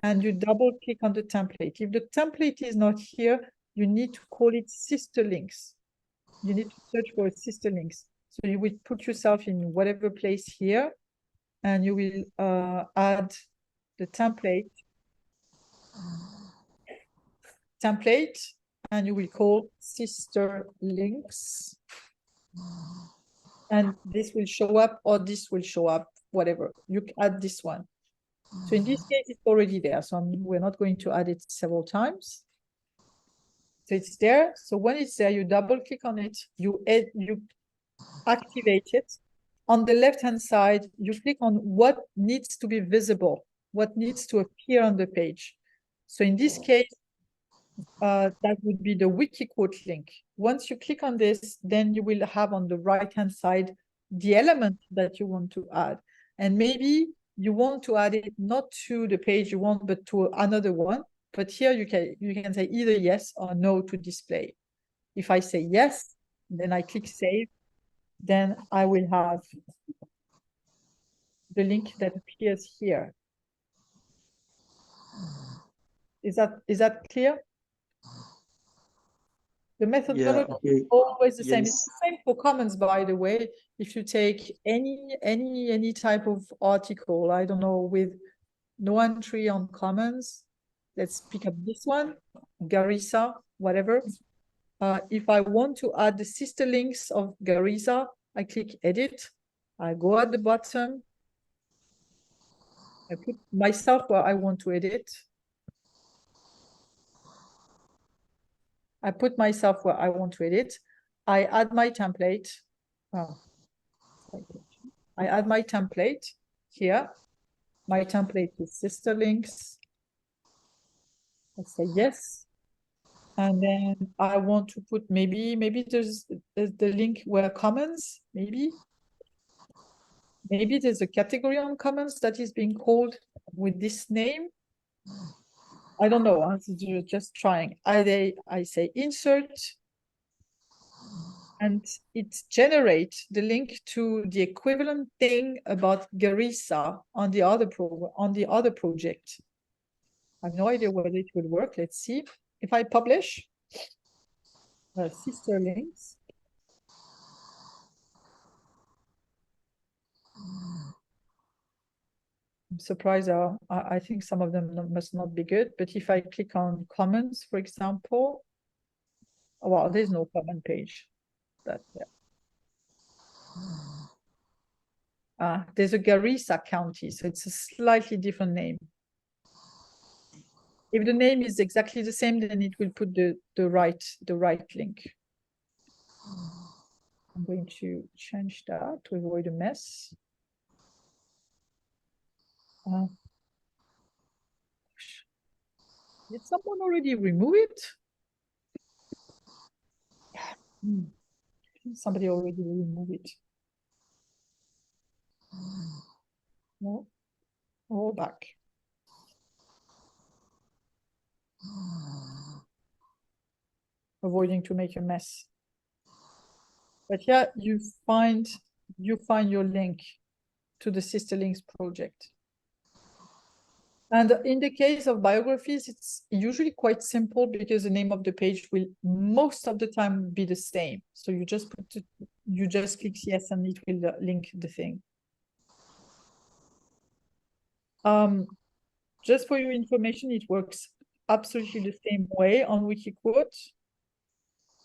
and you double click on the template. If the template is not here, you need to call it sister links. You need to search for sister links. So you will put yourself in whatever place here, and you will add the template, and you will call sister links. And this will show up, or this will show up, whatever. You add this one. So in this case, it's already there. So we're not going to add it several times. So it's there. So when it's there, you double click on it, you activate it. On the left-hand side, you click on what needs to be visible, what needs to appear on the page. So in this case, that would be the Wikiquote link. Once you click on this, then you will have on the right-hand side the element that you want to add. And maybe you want to add it not to the page you want, but to another one. But here you can say either yes or no to display. If I say yes, then I click save. Then I will have the link that appears here. Is that clear? The methodology is always the same. It's the same for Commons, by the way. If you take any type of article, I don't know, with no entry on Commons, let's pick up this one, Garissa, whatever. If I want to add the sister links of Garissa, I click edit. I go at the bottom. I put myself where I want to edit. I put myself where I want to edit. I add my template. I add my template here. My template is sister links. I say yes. And then I want to put maybe there's the link where Commons, maybe there's a category on Commons that is being called with this name. I don't know, I'm just trying. I say insert, and it generates the link to the equivalent thing about Garissa on the other project. I have no idea whether it will work. Let's see. If I publish sister links, I'm surprised. I think some of them must not be good. But if I click on comments, for example, well, there's no comment page. But yeah. There's a Garissa County, so it's a slightly different name. If the name is exactly the same, then it will put the right link. I'm going to change that to avoid a mess. Did someone already remove it? Somebody already removed it. No, all back. Avoiding to make a mess. But yeah, you find your link to the Sister Links project. And in the case of biographies, it's usually quite simple because the name of the page will most of the time be the same. So you just click yes and it will link the thing. Just for your information, it works absolutely the same way on Wikiquote.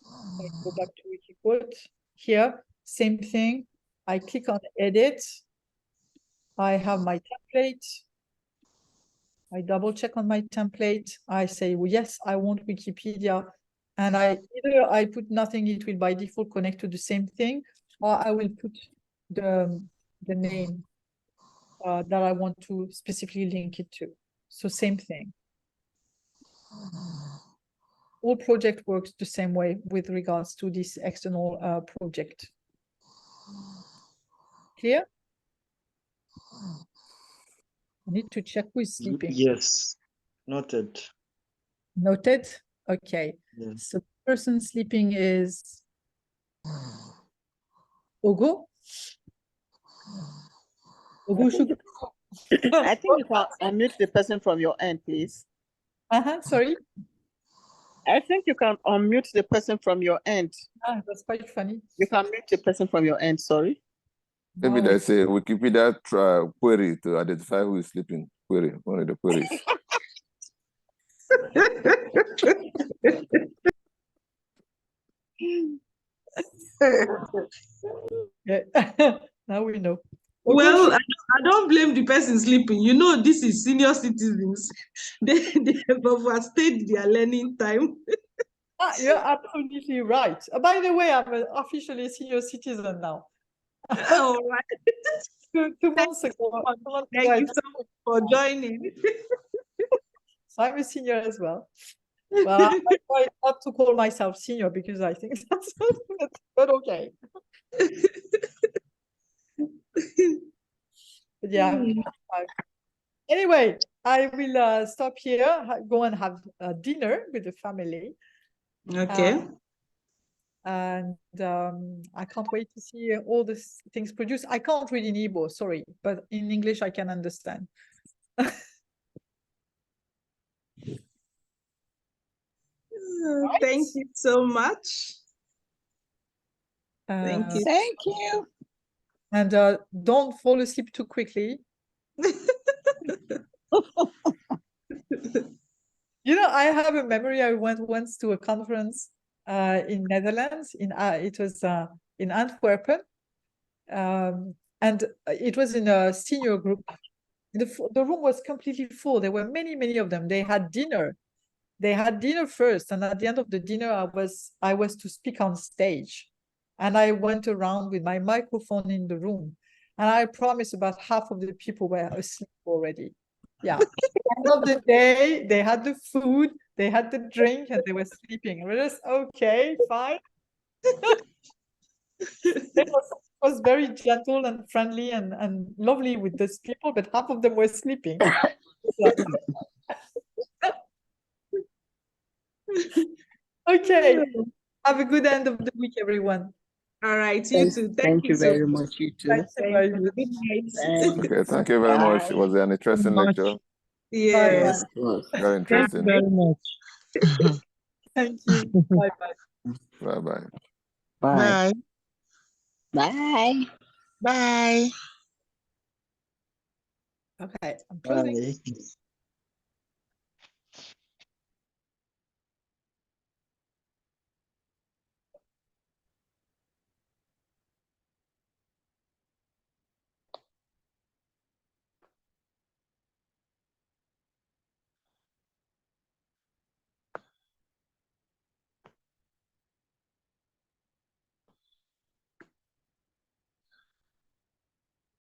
I go back to Wikiquote. Here, same thing. I click on edit. I have my template. I double check on my template. I say, well, yes, I want Wikipedia. And either I put nothing, it will by default connect to the same thing, or I will put the name that I want to specifically link it to. So same thing. All project works the same way with regards to this external project. Clear? I need to check who is sleeping. Yes, noted. Noted? Okay. Yes. So the person sleeping is Ogo? Ogo Sugar? I think you can unmute the person from your end, please. Sorry? I think you can unmute the person from your end. That's quite funny. You can mute the person from your end, sorry. Maybe there's a Wikipedia query to identify who is sleeping. Query, one of the queries. Now we know. Well, I don't blame the person sleeping. You know, this is senior citizens. They have overstayed their learning time. You're absolutely right. By the way, I'm officially a senior citizen now. All right. 2 months ago. Thank you so much for joining. So I'm a senior as well. Well, I try not to call myself senior because I think that's but okay. But yeah. Anyway, I will stop here, go and have dinner with the family. Okay. And I can't wait to see all the things produced. I can't read in Igbo, sorry, but in English I can understand. Thank you so much. Thank you. Thank you. And don't fall asleep too quickly. You know, I have a memory. I went once to a conference in Netherlands. It was in Antwerpen, and it was in a senior group. The room was completely full. There were many of them. They had dinner. They had dinner first, and at the end of the dinner, I was to speak on stage, and I went around with my microphone in the room, and I promise about half of the people were asleep already. Yeah. At the end of the day, they had the food, they had the drink, and they were sleeping. We're just okay, fine. It was very gentle and friendly and lovely with those people, but half of them were sleeping. Okay. Have a good end of the week, everyone. All right, you too. Thank you very much. You too. Thank you. Good night. Okay, thank you very much. It was an interesting lecture. Yes. Very interesting. Thank you very much. Thank you. Bye-bye. Bye-bye. Bye. Bye. Bye. Okay, I'm closing. Bye.